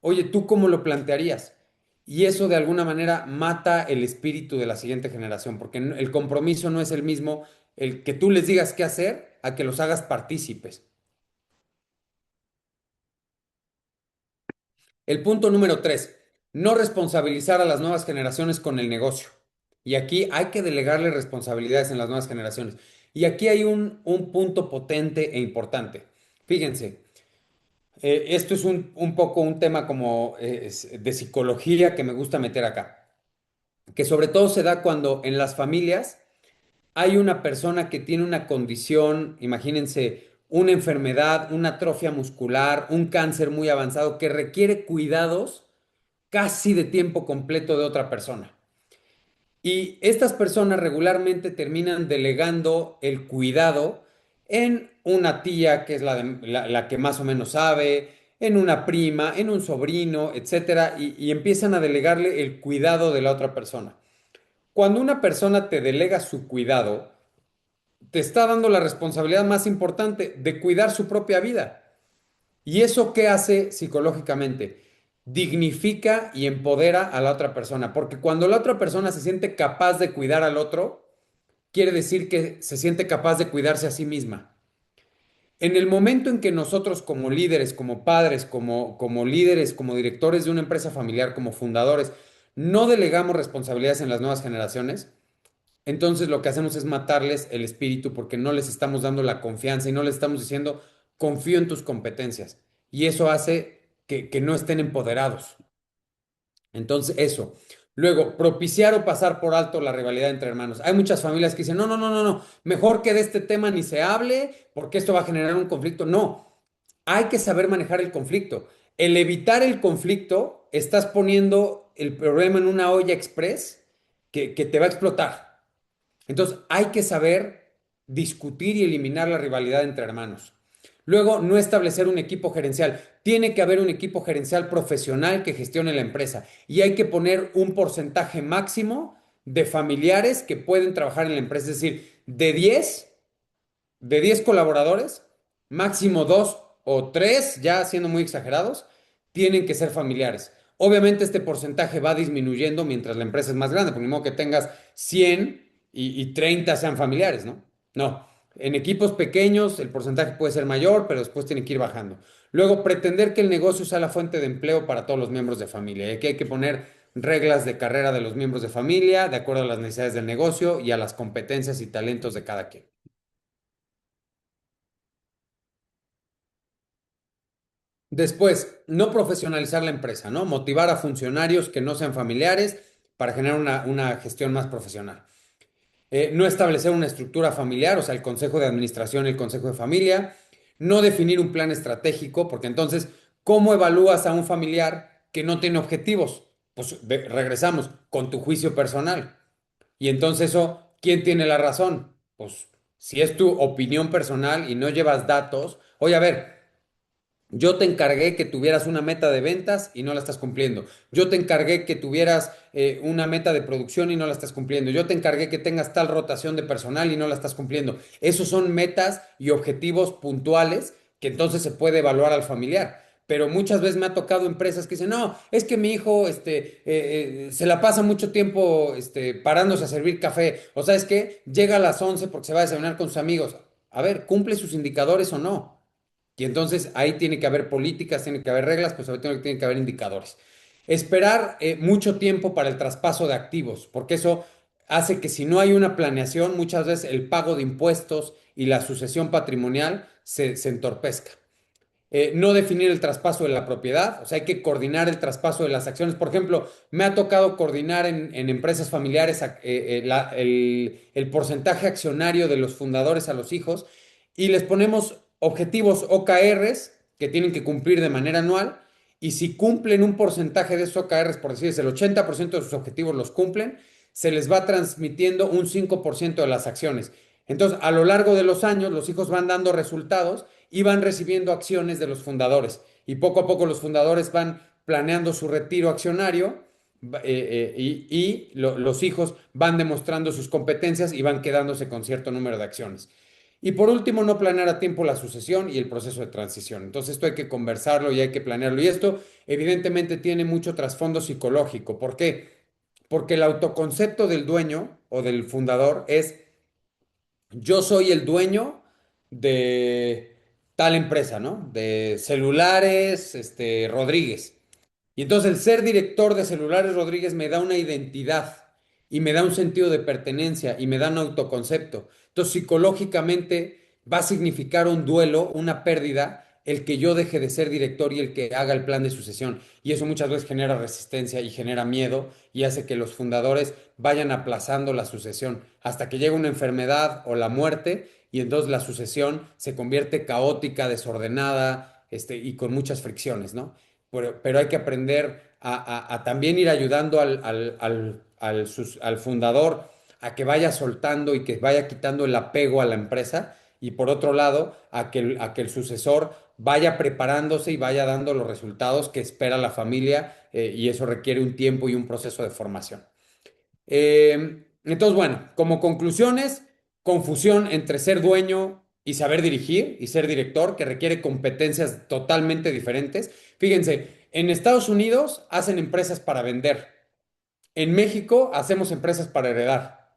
Oye, ¿tú cómo lo plantearías? Y eso de alguna manera mata el espíritu de la siguiente generación, porque el compromiso no es el mismo el que tú les digas qué hacer a que los hagas partícipes. El punto número 3, no responsabilizar a las nuevas generaciones con el negocio. Y aquí hay que delegarle responsabilidades en las nuevas generaciones. Y aquí hay un punto potente e importante. Fíjense, esto es un poco un tema como de psicología que me gusta meter acá, que sobre todo se da cuando en las familias hay una persona que tiene una condición, imagínense, una enfermedad, una atrofia muscular, un cáncer muy avanzado que requiere cuidados casi de tiempo completo de otra persona. Y estas personas regularmente terminan delegando el cuidado en una tía que es la que más o menos sabe, en una prima, en un sobrino, etcétera, y empiezan a delegarle el cuidado de la otra persona. Cuando una persona te delega su cuidado, te está dando la responsabilidad más importante de cuidar su propia vida. ¿Y eso qué hace psicológicamente? Dignifica y empodera a la otra persona, porque cuando la otra persona se siente capaz de cuidar al otro, quiere decir que se siente capaz de cuidarse a sí misma. En el momento en que nosotros como líderes, como padres, como líderes, como directores de una empresa familiar, como fundadores, no delegamos responsabilidades en las nuevas generaciones, entonces lo que hacemos es matarles el espíritu porque no les estamos dando la confianza y no les estamos diciendo, confío en tus competencias. Y eso hace que no estén empoderados. Entonces, eso. Luego, propiciar o pasar por alto la rivalidad entre hermanos. Hay muchas familias que dicen, no, no, no, no, no, mejor que de este tema ni se hable porque esto va a generar un conflicto. No, hay que saber manejar el conflicto. El evitar el conflicto, estás poniendo el problema en una olla express que te va a explotar. Entonces, hay que saber discutir y eliminar la rivalidad entre hermanos. Luego, no establecer un equipo gerencial. Tiene que haber un equipo gerencial profesional que gestione la empresa y hay que poner un porcentaje máximo de familiares que pueden trabajar en la empresa. Es decir, de diez colaboradores, máximo 2 o 3, ya siendo muy exagerados, tienen que ser familiares. Obviamente este porcentaje va disminuyendo mientras la empresa es más grande, porque ni modo que tengas 100 y 30 sean familiares, ¿no? No, en equipos pequeños el porcentaje puede ser mayor, pero después tiene que ir bajando. Luego, pretender que el negocio sea la fuente de empleo para todos los miembros de familia. Y aquí hay que poner reglas de carrera de los miembros de familia, de acuerdo a las necesidades del negocio y a las competencias y talentos de cada quien. Después, no profesionalizar la empresa, ¿no? Motivar a funcionarios que no sean familiares para generar una gestión más profesional. No establecer una estructura familiar, o sea, el consejo de administración y el consejo de familia. No definir un plan estratégico, porque entonces, ¿cómo evalúas a un familiar que no tiene objetivos? Pues regresamos con tu juicio personal. Y entonces eso, ¿quién tiene la razón? Pues si es tu opinión personal y no llevas datos, oye, a ver. Yo te encargué que tuvieras una meta de ventas y no la estás cumpliendo. Yo te encargué que tuvieras una meta de producción y no la estás cumpliendo. Yo te encargué que tengas tal rotación de personal y no la estás cumpliendo. Esos son metas y objetivos puntuales que entonces se puede evaluar al familiar. Pero muchas veces me ha tocado empresas que dicen, no, es que mi hijo se la pasa mucho tiempo parándose a servir café. O sea, es que llega a las 11 porque se va a desayunar con sus amigos. A ver, ¿cumple sus indicadores o no? Y entonces ahí tiene que haber políticas, tiene que haber reglas, pues sobre todo tiene que haber indicadores. Esperar mucho tiempo para el traspaso de activos, porque eso hace que si no hay una planeación, muchas veces el pago de impuestos y la sucesión patrimonial se entorpezca. No definir el traspaso de la propiedad, o sea, hay que coordinar el traspaso de las acciones. Por ejemplo, me ha tocado coordinar en empresas familiares el porcentaje accionario de los fundadores a los hijos y les ponemos objetivos OKRs que tienen que cumplir de manera anual y si cumplen un porcentaje de esos OKRs, por decirles el 80% de sus objetivos los cumplen, se les va transmitiendo un 5% de las acciones. Entonces, a lo largo de los años, los hijos van dando resultados y van recibiendo acciones de los fundadores. Y poco a poco los fundadores van planeando su retiro accionario los hijos van demostrando sus competencias y van quedándose con cierto número de acciones. Y por último, no planear a tiempo la sucesión y el proceso de transición. Entonces, esto hay que conversarlo y hay que planearlo. Y esto, evidentemente, tiene mucho trasfondo psicológico. ¿Por qué? Porque el autoconcepto del dueño o del fundador es yo soy el dueño de tal empresa, ¿no? De celulares, Rodríguez. Y entonces el ser director de Celulares Rodríguez me da una identidad y me da un sentido de pertenencia y me da un autoconcepto. Entonces psicológicamente va a significar un duelo, una pérdida, el que yo deje de ser director y el que haga el plan de sucesión. Y eso muchas veces genera resistencia y genera miedo y hace que los fundadores vayan aplazando la sucesión hasta que llega una enfermedad o la muerte y entonces la sucesión se convierte caótica, desordenada, y con muchas fricciones, ¿no? Pero hay que aprender a también ir ayudando al fundador a que vaya soltando y que vaya quitando el apego a la empresa y por otro lado a que el sucesor vaya preparándose y vaya dando los resultados que espera la familia y eso requiere un tiempo y un proceso de formación. Entonces, bueno, como conclusiones, confusión entre ser dueño y saber dirigir y ser director, que requiere competencias totalmente diferentes. Fíjense, en Estados Unidos hacen empresas para vender. En México hacemos empresas para heredar.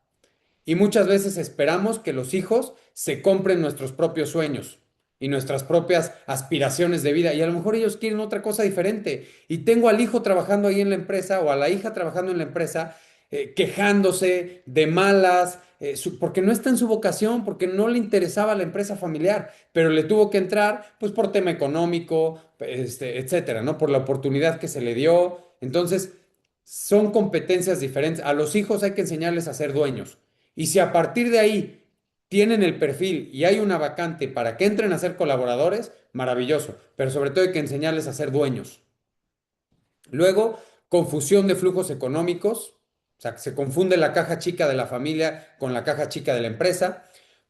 Y muchas veces esperamos que los hijos se compren nuestros propios sueños y nuestras propias aspiraciones de vida. Y a lo mejor ellos quieren otra cosa diferente. Y tengo al hijo trabajando ahí en la empresa o a la hija trabajando en la empresa, quejándose de malas, porque no está en su vocación, porque no le interesaba la empresa familiar, pero le tuvo que entrar pues por tema económico, etcétera, ¿no? Por la oportunidad que se le dio. Entonces, son competencias diferentes. A los hijos hay que enseñarles a ser dueños. Y si a partir de ahí tienen el perfil y hay una vacante para que entren a ser colaboradores, maravilloso, pero sobre todo hay que enseñarles a ser dueños. Luego, confusión de flujos económicos, o sea, que se confunde la caja chica de la familia con la caja chica de la empresa.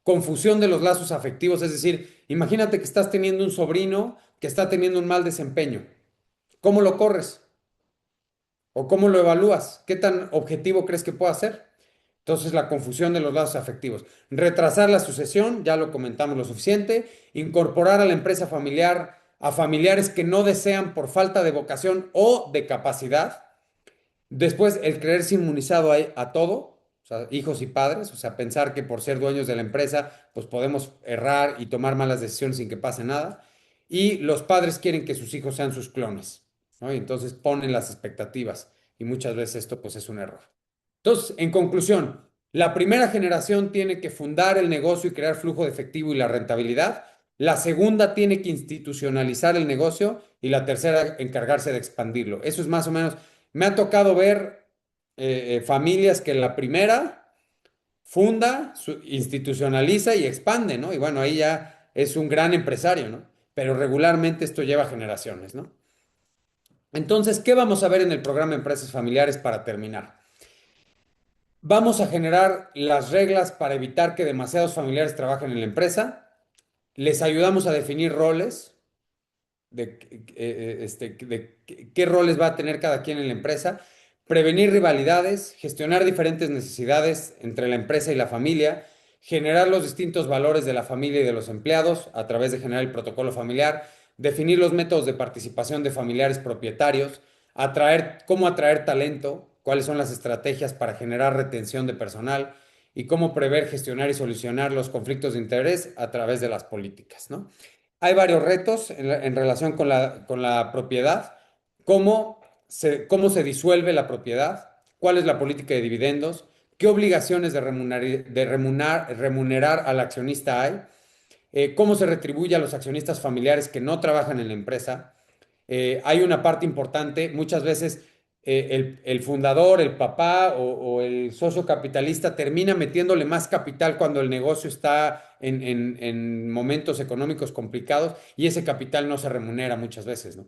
Confusión de los lazos afectivos, es decir, imagínate que estás teniendo un sobrino que está teniendo un mal desempeño. ¿Cómo lo corres? ¿O cómo lo evalúas? ¿Qué tan objetivo crees que pueda ser? Entonces, la confusión de los lazos afectivos. Retrasar la sucesión, ya lo comentamos lo suficiente. Incorporar a la empresa familiar a familiares que no desean por falta de vocación o de capacidad. Después, el creerse inmunizado a todo, o sea, hijos y padres, o sea, pensar que por ser dueños de la empresa, pues podemos errar y tomar malas decisiones sin que pase nada. Y los padres quieren que sus hijos sean sus clones, ¿no? Y entonces ponen las expectativas y muchas veces esto pues es un error. Entonces, en conclusión, la primera generación tiene que fundar el negocio y crear flujo de efectivo y la rentabilidad. La segunda tiene que institucionalizar el negocio y la tercera encargarse de expandirlo. Eso es más o menos, me ha tocado ver familias que la primera funda, institucionaliza y expande, ¿no? Y bueno, ahí ya es un gran empresario, ¿no? Pero regularmente esto lleva generaciones, ¿no? Entonces, ¿qué vamos a ver en el programa Empresas Familiares para terminar? Vamos a generar las reglas para evitar que demasiados familiares trabajen en la empresa. Les ayudamos a definir roles, de qué roles va a tener cada quien en la empresa, prevenir rivalidades, gestionar diferentes necesidades entre la empresa y la familia, generar los distintos valores de la familia y de los empleados a través de generar el protocolo familiar, definir los métodos de participación de familiares propietarios, cómo atraer talento, cuáles son las estrategias para generar retención de personal y cómo prever, gestionar y solucionar los conflictos de interés a través de las políticas, ¿no? Hay varios retos en relación con la propiedad, cómo se disuelve la propiedad, cuál es la política de dividendos, qué obligaciones remunerar al accionista hay, cómo se retribuye a los accionistas familiares que no trabajan en la empresa. Hay una parte importante, muchas veces el fundador, el papá o el socio capitalista termina metiéndole más capital cuando el negocio está en momentos económicos complicados y ese capital no se remunera muchas veces, ¿no?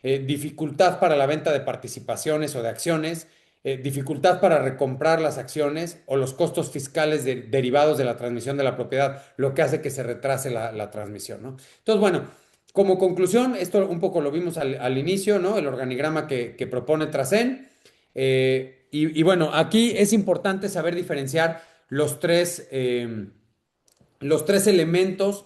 Dificultad para la venta de participaciones o de acciones, dificultad para recomprar las acciones o los costos fiscales derivados de la transmisión de la propiedad, lo que hace que se retrase la transmisión, ¿no? Entonces, bueno, como conclusión, esto un poco lo vimos al inicio, ¿no? El organigrama que propone Tracen. Y bueno, aquí es importante saber diferenciar los tres elementos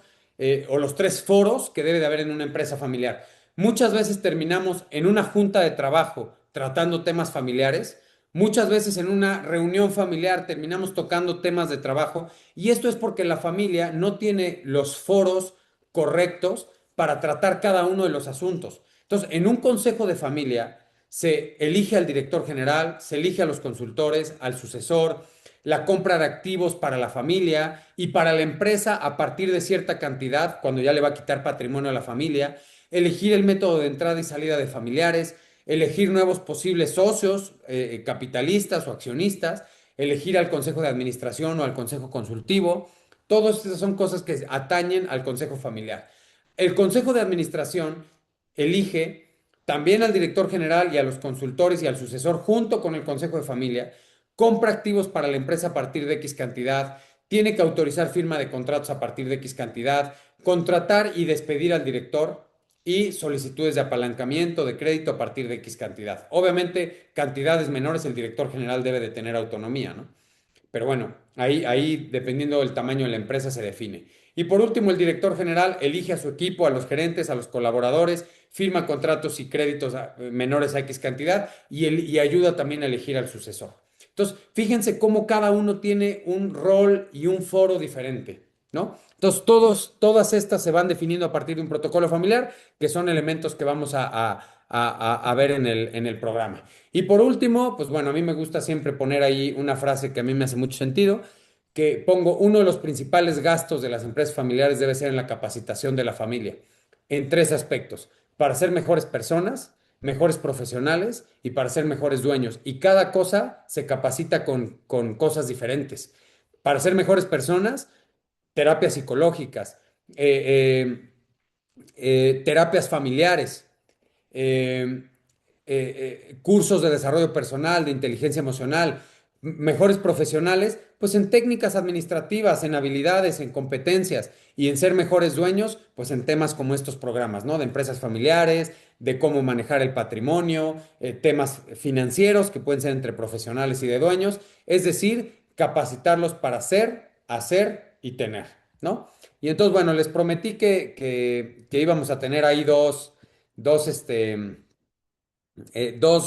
o los tres foros que debe de haber en una empresa familiar. Muchas veces terminamos en una junta de trabajo tratando temas familiares. Muchas veces en una reunión familiar terminamos tocando temas de trabajo y esto es porque la familia no tiene los foros correctos para tratar cada uno de los asuntos. Entonces, en un consejo de familia se elige al director general, se elige a los consultores, al sucesor, la compra de activos para la familia y para la empresa a partir de cierta cantidad, cuando ya le va a quitar patrimonio a la familia, elegir el método de entrada y salida de familiares, elegir nuevos posibles socios, capitalistas o accionistas, elegir al consejo de administración o al consejo consultivo. Todas esas son cosas que atañen al consejo familiar. El consejo de administración elige también al director general y a los consultores y al sucesor junto con el consejo de familia, compra activos para la empresa a partir de X cantidad, tiene que autorizar firma de contratos a partir de X cantidad, contratar y despedir al director y solicitudes de apalancamiento de crédito a partir de X cantidad. Obviamente, cantidades menores el director general debe de tener autonomía, ¿no? Pero bueno, ahí dependiendo del tamaño de la empresa se define. Y por último, el director general elige a su equipo, a los gerentes, a los colaboradores, firma contratos y créditos menores a X cantidad y ayuda también a elegir al sucesor. Entonces, fíjense cómo cada uno tiene un rol y un foro diferente, ¿no? Entonces, todas estas se van definiendo a partir de un protocolo familiar, que son elementos que vamos a ver en el programa. Y por último, pues bueno, a mí me gusta siempre poner ahí una frase que a mí me hace mucho sentido, que pongo, uno de los principales gastos de las empresas familiares debe ser en la capacitación de la familia, en tres aspectos, para ser mejores personas, mejores profesionales y para ser mejores dueños. Y cada cosa se capacita con cosas diferentes. Para ser mejores personas, terapias psicológicas, terapias familiares, eh, cursos de desarrollo personal, de inteligencia emocional, mejores profesionales, pues en técnicas administrativas, en habilidades, en competencias y en ser mejores dueños, pues en temas como estos programas, ¿no? De empresas familiares, de cómo manejar el patrimonio, temas financieros que pueden ser entre profesionales y de dueños, es decir, capacitarlos para ser, hacer y tener, ¿no? Y entonces, bueno, les prometí que íbamos a tener ahí dos, dos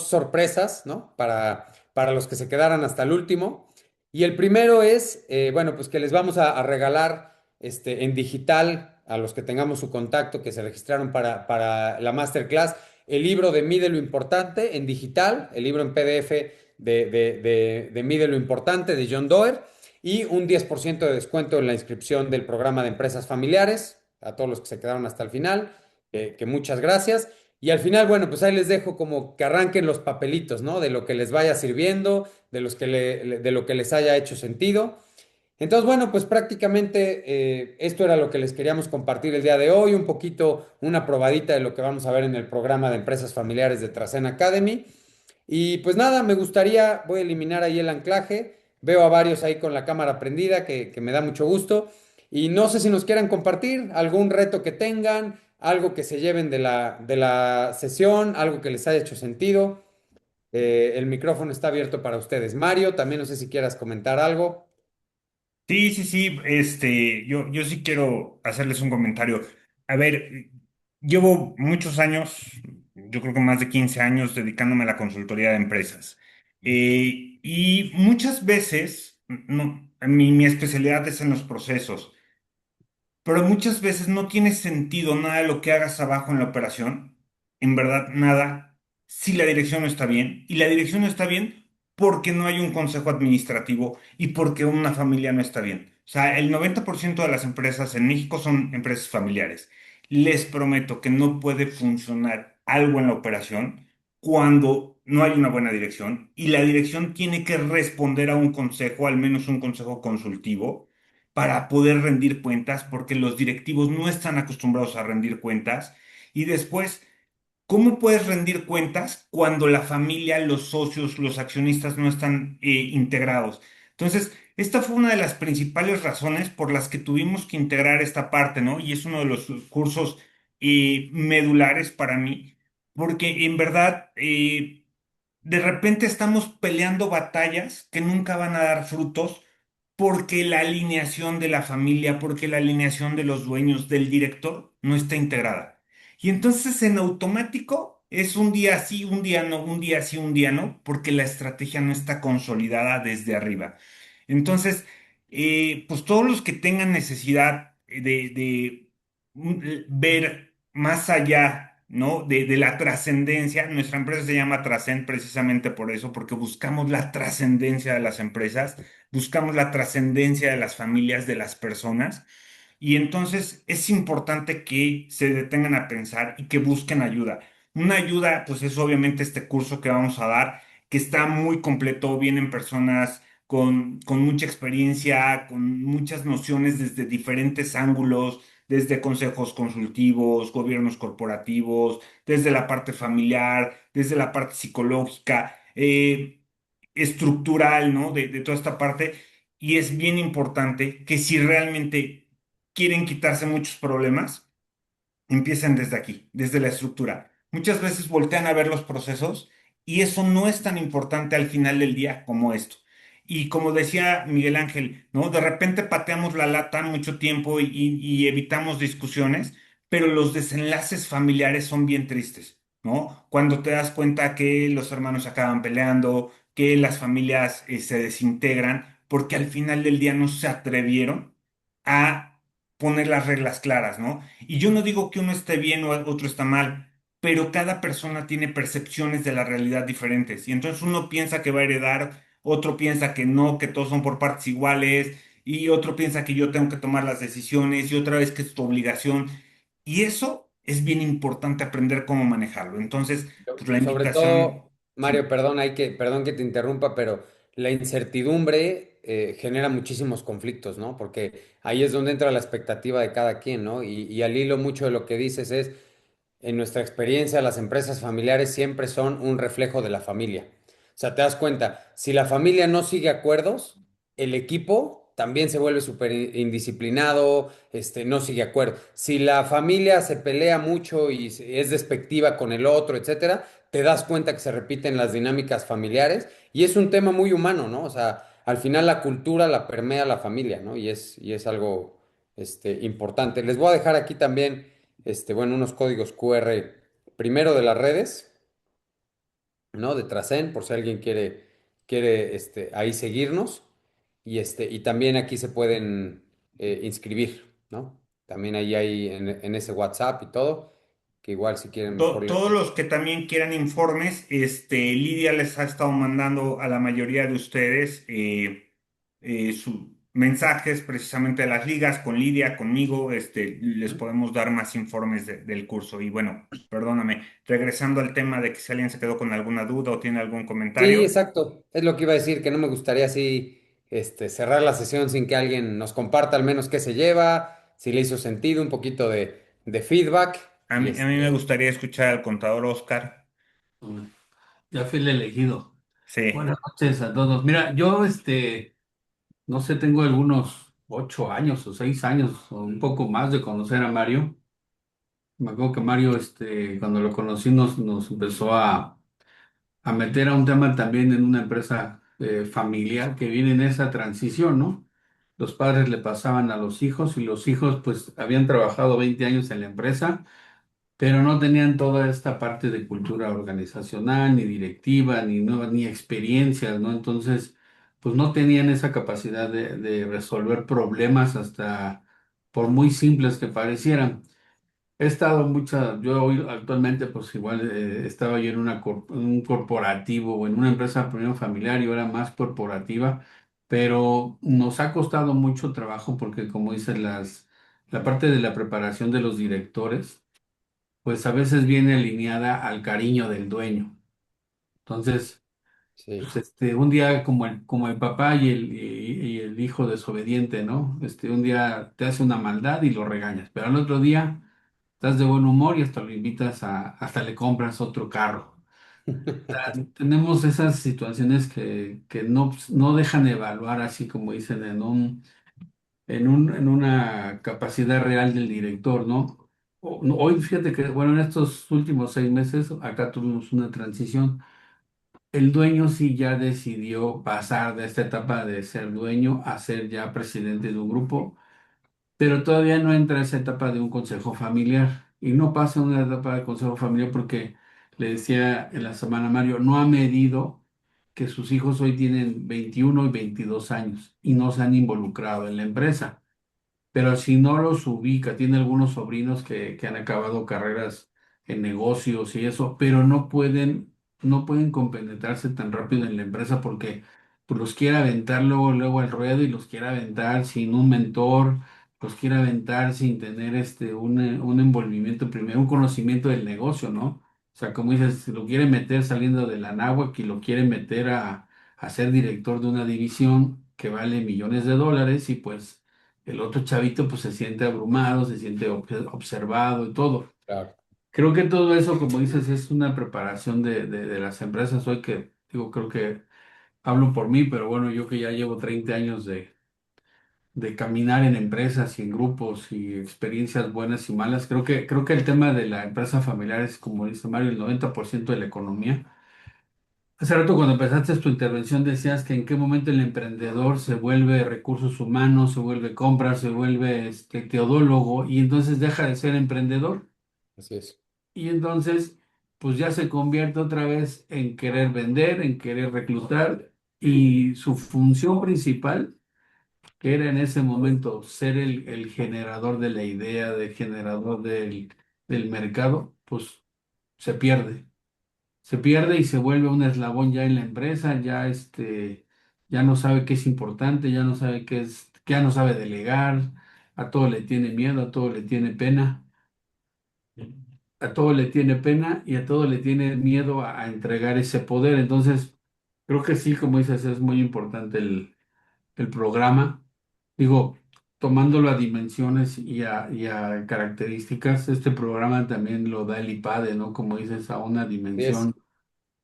sorpresas, ¿no? Para los que se quedaran hasta el último. Y el primero es, bueno, pues que les vamos a regalar en digital a los que tengamos su contacto, que se registraron para la masterclass, el libro de Mide lo Importante en digital, el libro en PDF de Mide lo Importante de John Doerr y un 10% de descuento en la inscripción del programa de empresas familiares, a todos los que se quedaron hasta el final, que muchas gracias. Y al final, bueno, pues ahí les dejo como que arranquen los papelitos, ¿no? De lo que les vaya sirviendo, de lo que les haya hecho sentido. Entonces, bueno, pues prácticamente esto era lo que les queríamos compartir el día de hoy, un poquito una probadita de lo que vamos a ver en el programa de empresas familiares de Tracen Academy. Y pues nada, me gustaría, voy a eliminar ahí el anclaje, veo a varios ahí con la cámara prendida, que me da mucho gusto. Y no sé si nos quieran compartir algún reto que tengan, algo que se lleven de la sesión, algo que les haya hecho sentido. El micrófono está abierto para ustedes. Mario, también no sé si quieras comentar algo. Sí, sí, sí, yo sí quiero hacerles un comentario. A ver, llevo muchos años, yo creo que más de 15 años dedicándome a la consultoría de empresas. Y muchas veces, no, mi especialidad es en los procesos, pero muchas veces no tiene sentido nada de lo que hagas abajo en la operación, en verdad nada, si la dirección no está bien. Y la dirección no está bien porque no hay un consejo administrativo y porque una familia no está bien. O sea, el 90% de las empresas en México son empresas familiares. Les prometo que no puede funcionar algo en la operación cuando no hay una buena dirección y la dirección tiene que responder a un consejo, al menos un consejo consultivo para poder rendir cuentas, porque los directivos no están acostumbrados a rendir cuentas. Y después, ¿cómo puedes rendir cuentas cuando la familia, los socios, los accionistas no están integrados? Entonces, esta fue una de las principales razones por las que tuvimos que integrar esta parte, ¿no? Y es uno de los cursos medulares para mí, porque en verdad, de repente estamos peleando batallas que nunca van a dar frutos porque la alineación de la familia, porque la alineación de los dueños, del director, no está integrada. Y entonces en automático es un día sí, un día no, un día sí, un día no, porque la estrategia no está consolidada desde arriba. Entonces, pues todos los que tengan necesidad ver más allá, ¿no? De la trascendencia, nuestra empresa se llama Trascend precisamente por eso, porque buscamos la trascendencia de las empresas, buscamos la trascendencia de las familias, de las personas. Y entonces es importante que se detengan a pensar y que busquen ayuda. Una ayuda, pues es obviamente este curso que vamos a dar, que está muy completo, vienen personas con mucha experiencia, con muchas nociones desde diferentes ángulos, desde consejos consultivos, gobiernos corporativos, desde la parte familiar, desde la parte psicológica, estructural, ¿no? De toda esta parte. Y es bien importante que si realmente quieren quitarse muchos problemas, empiecen desde aquí, desde la estructura. Muchas veces voltean a ver los procesos y eso no es tan importante al final del día como esto. Y como decía Miguel Ángel, ¿no? De repente pateamos la lata mucho tiempo y evitamos discusiones, pero los desenlaces familiares son bien tristes, ¿no? Cuando te das cuenta que los hermanos acaban peleando, que las familias se desintegran, porque al final del día no se atrevieron a poner las reglas claras, ¿no? Y yo no digo que uno esté bien o otro está mal, pero cada persona tiene percepciones de la realidad diferentes. Y entonces uno piensa que va a heredar, otro piensa que no, que todos son por partes iguales, y otro piensa que yo tengo que tomar las decisiones, y otra vez que es tu obligación. Y eso es bien importante aprender cómo manejarlo. Entonces, pues la Sobre invitación, todo, Mario, sí. perdón, perdón que te interrumpa, pero la incertidumbre genera muchísimos conflictos, ¿no? Porque ahí es donde entra la expectativa de cada quien, ¿no? Y al hilo mucho de lo que dices es, en nuestra experiencia, las empresas familiares siempre son un reflejo de la familia. O sea, te das cuenta, si la familia no sigue acuerdos, el equipo también se vuelve súper indisciplinado, no sigue acuerdos. Si la familia se pelea mucho y es despectiva con el otro, etcétera, te das cuenta que se repiten las dinámicas familiares y es un tema muy humano, ¿no? O sea, al final la cultura la permea la familia, ¿no? Y es algo, importante. Les voy a dejar aquí también, bueno, unos códigos QR, primero de las redes, ¿no? De Tracen, por si alguien quiere, ahí seguirnos. Y también aquí se pueden inscribir, ¿no? También ahí hay en ese WhatsApp y todo, que igual si quieren mejor les... Todos los que también quieran informes, Lidia les ha estado mandando a la mayoría de ustedes sus mensajes precisamente de las ligas con Lidia, conmigo, les podemos dar más informes del curso. Y bueno, perdóname, regresando al tema de que si alguien se quedó con alguna duda o tiene algún Sí, comentario, exacto. Es lo que iba a decir, que no me gustaría así, cerrar la sesión sin que alguien nos comparta al menos qué se lleva, si le hizo sentido, un poquito de feedback. Y a mí me gustaría escuchar al contador Oscar. Mm, Ya fui el elegido. Sí. Buenas noches a todos. Mira, yo, no sé, tengo algunos 8 años o 6 años o un poco más de conocer a Mario. Me acuerdo que Mario, cuando lo conocí, nos empezó a meter a un tema también en una empresa familiar que viene en esa transición, ¿no? Los padres le pasaban a los hijos y los hijos, pues, habían trabajado 20 años en la empresa pero no tenían toda esta parte de cultura organizacional, ni directiva, ni experiencias, ¿no? Entonces, pues no tenían esa capacidad de resolver problemas hasta por muy simples que parecieran. He estado yo hoy actualmente, pues igual estaba yo en un corporativo o en una empresa primero familiar y ahora más corporativa, pero nos ha costado mucho trabajo porque, como dicen la parte de la preparación de los directores pues a veces viene alineada al cariño del dueño. Entonces, Sí. pues un día como el papá y el hijo desobediente, ¿no? Un día te hace una maldad y lo regañas, pero al otro día estás de buen humor y hasta lo invitas hasta le compras otro carro. Tenemos esas situaciones que no dejan evaluar así como dicen en una capacidad real del director, ¿no? Hoy fíjate que, bueno, en estos últimos 6 meses, acá tuvimos una transición. El dueño sí ya decidió pasar de esta etapa de ser dueño a ser ya presidente de un grupo, pero todavía no entra a esa etapa de un consejo familiar. Y no pasa una etapa de consejo familiar porque le decía en la semana a Mario, no ha medido que sus hijos hoy tienen 21 y 22 años y no se han involucrado en la empresa. Pero si no los ubica, tiene algunos sobrinos que han acabado carreras en negocios y eso, pero no pueden compenetrarse tan rápido en la empresa porque pues, los quiere aventar luego al ruedo y los quiere aventar sin un mentor, los quiere aventar sin tener un envolvimiento primero, un conocimiento del negocio, ¿no? O sea, como dices, si lo quiere meter saliendo de la náhuatl y lo quiere meter a ser director de una división que vale millones de dólares y pues el otro chavito pues se siente abrumado, se siente observado y todo. Claro. Creo que todo eso, como dices, es una preparación de las empresas hoy que, digo, creo que hablo por mí, pero bueno, yo que ya llevo 30 años de caminar en empresas y en grupos y experiencias buenas y malas, creo que el tema de la empresa familiar es, como dice Mario, el 90% de la economía. Hace rato cuando empezaste tu intervención decías que en qué momento el emprendedor se vuelve recursos humanos, se vuelve compras, se vuelve teodólogo y entonces deja de ser emprendedor Así es. y entonces pues ya se convierte otra vez en querer vender, en querer reclutar y su función principal, que era en ese momento ser el generador de la idea, del generador del mercado, pues se pierde. Se pierde y se vuelve un eslabón ya en la empresa, ya no sabe qué es importante, ya no sabe ya no sabe delegar, a todo le tiene miedo, a todo le tiene pena, a todo le tiene pena y a todo le tiene miedo a entregar ese poder. Entonces, Creo que sí, como dices, es muy importante el programa. Digo, tomándolo a dimensiones y a características, este programa también lo da el IPADE, ¿no? Como dices, a una Sí es. dimensión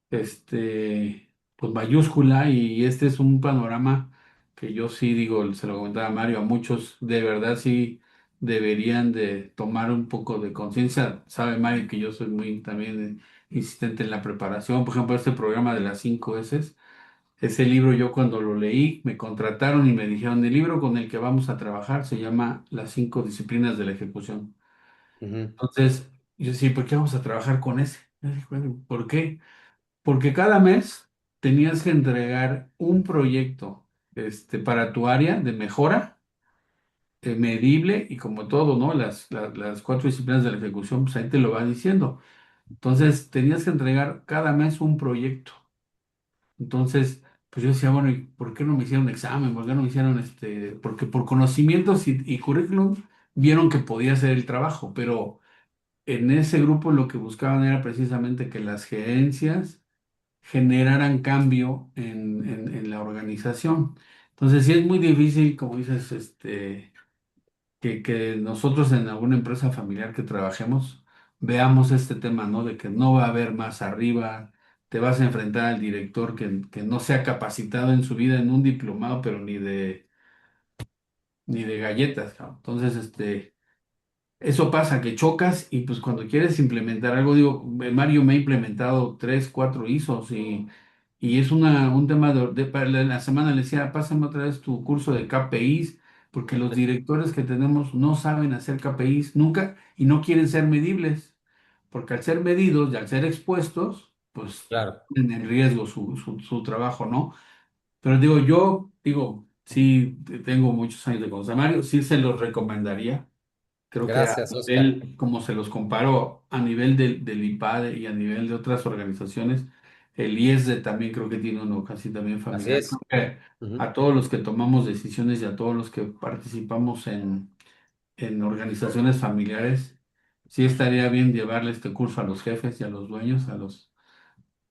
pues mayúscula, y este es un panorama que yo sí digo, se lo comentaba a Mario, a muchos de verdad sí deberían de tomar un poco de conciencia. Sabe Mario que yo soy muy también insistente en la preparación. Por ejemplo, este programa de las 5 S, ese libro yo cuando lo leí me contrataron y me dijeron, el libro con el que vamos a trabajar se llama Las 5 disciplinas de la ejecución. Ujú. Entonces, yo decía, ¿por qué vamos a trabajar con ese? Yo dije, "Bueno, ¿por qué? Porque cada mes tenías que entregar un proyecto para tu área de mejora, medible, y como todo, ¿no? Las 4 disciplinas de la ejecución, pues ahí te lo va diciendo. Entonces, tenías que entregar cada mes un proyecto. Entonces, pues yo decía, bueno, ¿y por qué no me hicieron examen? ¿Por qué no me hicieron Porque por conocimientos y currículum vieron que podía hacer el trabajo, pero en ese grupo lo que buscaban era precisamente que las gerencias generaran cambio en la organización. Entonces, sí es muy difícil, como dices, que nosotros en alguna empresa familiar que trabajemos veamos este tema, ¿no? De que no va a haber más arriba, te vas a enfrentar al director que no se ha capacitado en su vida en un diplomado, pero ni de galletas, cabrón. Entonces, eso pasa, que chocas y pues cuando quieres implementar algo, digo, Mario me ha implementado 3, 4 ISOs, y es un tema para la semana le decía, pásame otra vez tu curso de KPIs, porque los directores que tenemos no saben hacer KPIs nunca y no quieren ser medibles, porque al ser medidos y al ser expuestos, pues Claro. ponen en riesgo su trabajo, ¿no? Pero digo, sí, tengo muchos años de conocer a Mario, sí se los recomendaría. Creo que a Gracias, Oscar. nivel, como se los comparo, a nivel del IPADE y a nivel de otras organizaciones, el IESDE también creo que tiene uno casi también Así familiar. Creo es. que Ujú. a todos los que tomamos decisiones y a todos los que participamos en organizaciones familiares, sí estaría bien llevarle este curso a los jefes y a los dueños,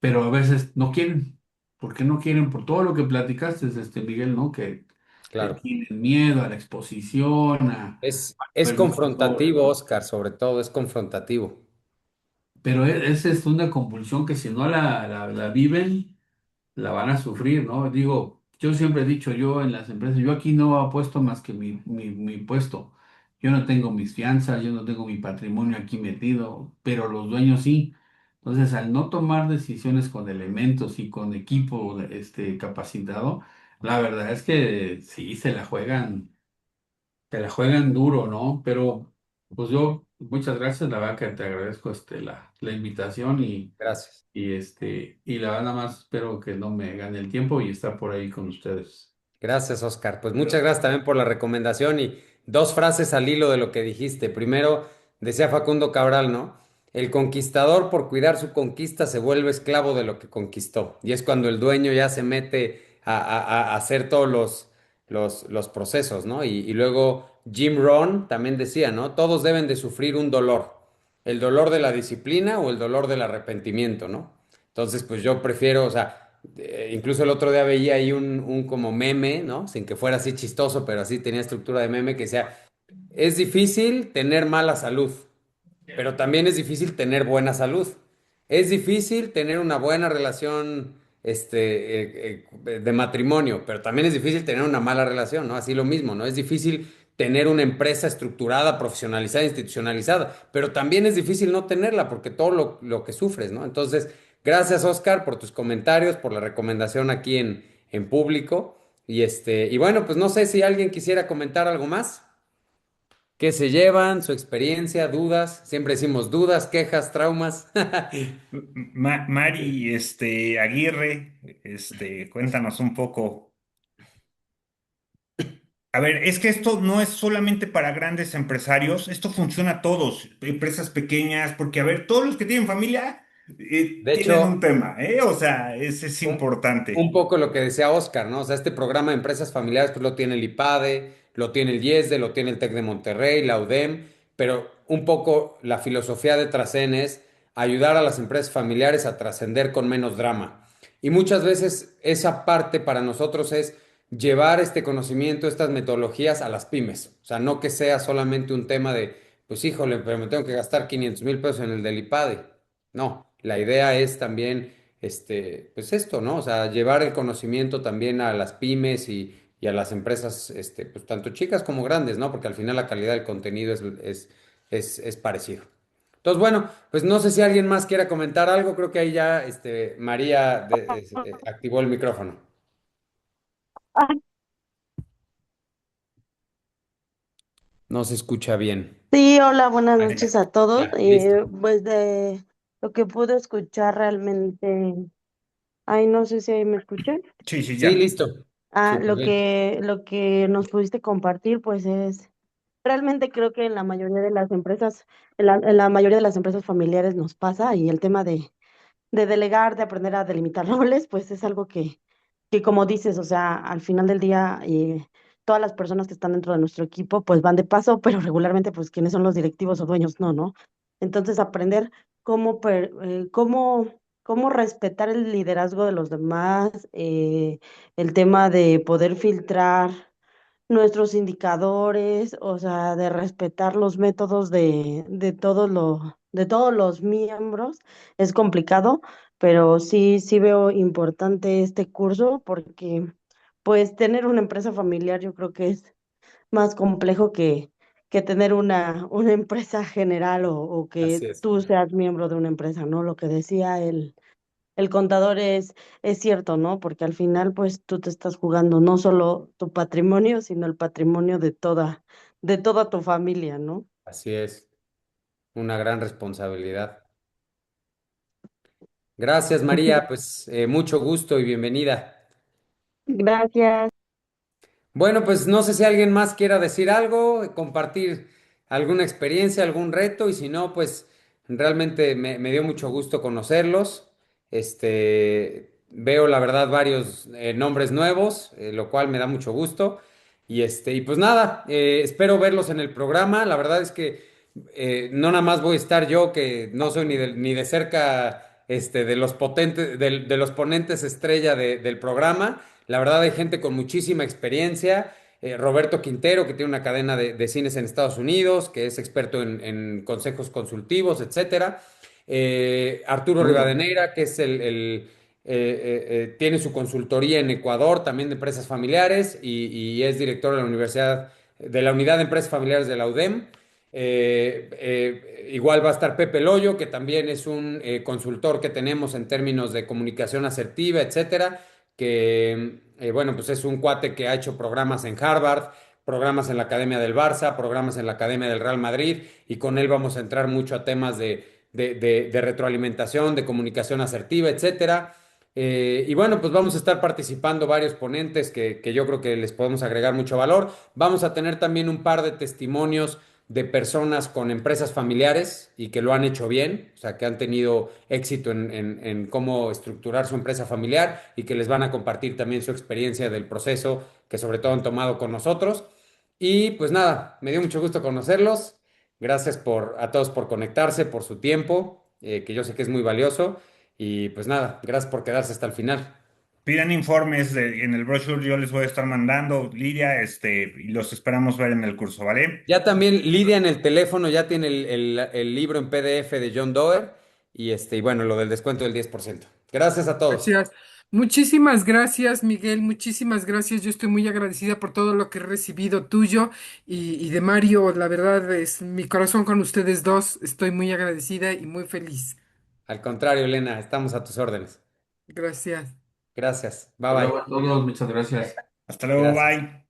pero a veces no quieren. ¿Por qué no quieren? Por todo lo que platicaste, Miguel, ¿no? Que Claro. tienen miedo a la exposición, a Es ver muchas confrontativo, obras. Oscar, sobre todo, es confrontativo. Pero esa es una compulsión que si no la viven, la van a sufrir, ¿no? Digo, yo siempre he dicho, yo en las empresas, yo aquí no apuesto más que mi puesto. Yo no tengo mis fianzas, yo no tengo mi patrimonio aquí metido, pero los dueños sí. Entonces, al no tomar decisiones con elementos y con equipo capacitado, la verdad es que sí se la juegan duro, ¿no? Pero pues yo, muchas gracias, la verdad que te agradezco la invitación Gracias. y la verdad nada más espero que no me gane el tiempo y estar por ahí con ustedes. Gracias, Oscar. Pues muchas Gracias. gracias también por la recomendación y dos frases al hilo de lo que dijiste. Primero, decía Facundo Cabral, ¿no? El conquistador por cuidar su conquista se vuelve esclavo de lo que conquistó. Y es cuando el dueño ya se mete a hacer todos los procesos, ¿no? Y luego Jim Rohn también decía, ¿no? Todos deben de sufrir un dolor. El dolor de la disciplina o el dolor del arrepentimiento, ¿no? Entonces, pues yo prefiero, o sea, incluso el otro día veía ahí un como meme, ¿no? Sin que fuera así chistoso, pero así tenía estructura de meme que decía, es difícil tener mala salud, pero también es difícil tener buena salud. Es difícil tener una buena relación, de matrimonio, pero también es difícil tener una mala relación, ¿no? Así lo mismo, ¿no? Es difícil tener una empresa estructurada, profesionalizada, institucionalizada, pero también es difícil no tenerla porque todo lo que sufres, ¿no? Entonces, gracias, Oscar, por tus comentarios, por la recomendación aquí en público. Y bueno, pues no sé si alguien quisiera comentar algo más. ¿Qué se llevan? ¿Su experiencia? ¿Dudas? Siempre decimos dudas, quejas, traumas. Mari, Aguirre, cuéntanos un poco. A ver, es que esto no es solamente para grandes empresarios, esto funciona a todos, empresas pequeñas, porque a ver, todos los que tienen familia De tienen un hecho, tema, ¿eh? O sea, ese es un, un importante. poco lo que decía Oscar, ¿no? O sea, este programa de empresas familiares, pues lo tiene el IPADE, lo tiene el IESDE, lo tiene el TEC de Monterrey, la UDEM, pero un poco la filosofía de Trascen es ayudar a las empresas familiares a trascender con menos drama. Y muchas veces esa parte para nosotros es llevar este conocimiento, estas metodologías a las pymes. O sea, no que sea solamente un tema de, pues híjole, pero me tengo que gastar 500,000 pesos en el del IPADE. No, la idea es también, pues esto, ¿no? O sea, llevar el conocimiento también a las pymes y a las empresas, pues tanto chicas como grandes, ¿no? Porque al final la calidad del contenido es parecido. Entonces, bueno, pues no sé si alguien más quiera comentar algo. Creo que ahí ya, María activó el micrófono. No se escucha bien. Sí, hola, buenas Ahí está. noches a todos. Ya, listo. Pues de lo que pude escuchar realmente, ay, no sé si ahí me escuchan. Sí, sí, Sí, ya. listo. Ah, Súper bien. lo que nos pudiste compartir, pues es, realmente creo que en la mayoría de las empresas, en la mayoría de las empresas familiares nos pasa y el tema de delegar, de aprender a delimitar roles, pues es algo que como dices, o sea, al final del día, todas las personas que están dentro de nuestro equipo, pues van de paso, pero regularmente, pues quienes son los directivos o dueños, no, ¿no? Entonces, aprender cómo, cómo respetar el liderazgo de los demás, el tema de poder filtrar nuestros indicadores, o sea, de respetar los métodos de todos los miembros, es complicado, pero sí, sí veo importante este curso porque, pues, tener una empresa familiar yo creo que es más complejo que tener una empresa general o Así que es. tú seas miembro de una empresa, ¿no? Lo que decía el contador es cierto, ¿no? Porque al final, pues tú te estás jugando no solo tu patrimonio, sino el patrimonio de toda tu familia, ¿no? Así es. Una gran responsabilidad. Gracias, María. Pues mucho gusto y bienvenida. Gracias. Bueno, pues no sé si alguien más quiera decir algo, compartir alguna experiencia, algún reto, y si no, pues realmente me dio mucho gusto conocerlos. Veo la verdad varios nombres nuevos, lo cual me da mucho gusto. Y pues nada, espero verlos en el programa. La verdad es que no nada más voy a estar yo, que no soy ni de cerca de los potentes, de los ponentes estrella del programa. La verdad hay gente con muchísima experiencia. Roberto Quintero, que tiene una cadena de cines en Estados Unidos, que es experto en consejos consultivos, etcétera. Arturo Rivadeneira, que es tiene su consultoría en Ecuador, también de empresas familiares, y es director de la Universidad, de la Unidad de Empresas Familiares de la UDEM. Igual va a estar Pepe Loyo, que también es un consultor que tenemos en términos de comunicación asertiva, etcétera, que bueno, pues es un cuate que ha hecho programas en Harvard, programas en la Academia del Barça, programas en la Academia del Real Madrid, y con él vamos a entrar mucho a temas de retroalimentación, de comunicación asertiva, etcétera. Y bueno, pues vamos a estar participando varios ponentes que yo creo que les podemos agregar mucho valor. Vamos a tener también un par de testimonios de personas con empresas familiares y que lo han hecho bien, o sea, que han tenido éxito en cómo estructurar su empresa familiar y que les van a compartir también su experiencia del proceso que sobre todo han tomado con nosotros. Y pues nada, me dio mucho gusto conocerlos. Gracias a todos por conectarse, por su tiempo, que yo sé que es muy valioso. Y pues nada, gracias por quedarse hasta el final. Pidan informes en el brochure, yo les voy a estar mandando, Lidia, y los esperamos ver en el curso, ¿vale? Ya también Lidia en el teléfono ya tiene el libro en PDF de John Doerr y bueno, lo del descuento del 10%. Gracias a todos. Gracias. Muchísimas gracias, Miguel. Muchísimas gracias. Yo estoy muy agradecida por todo lo que he recibido tuyo y de Mario. La verdad es mi corazón con ustedes dos. Estoy muy agradecida y muy feliz. Al contrario, Elena, estamos a tus órdenes. Gracias. Gracias. Bye Hasta luego bye. a todos, muchas gracias. Hasta luego, Gracias. bye.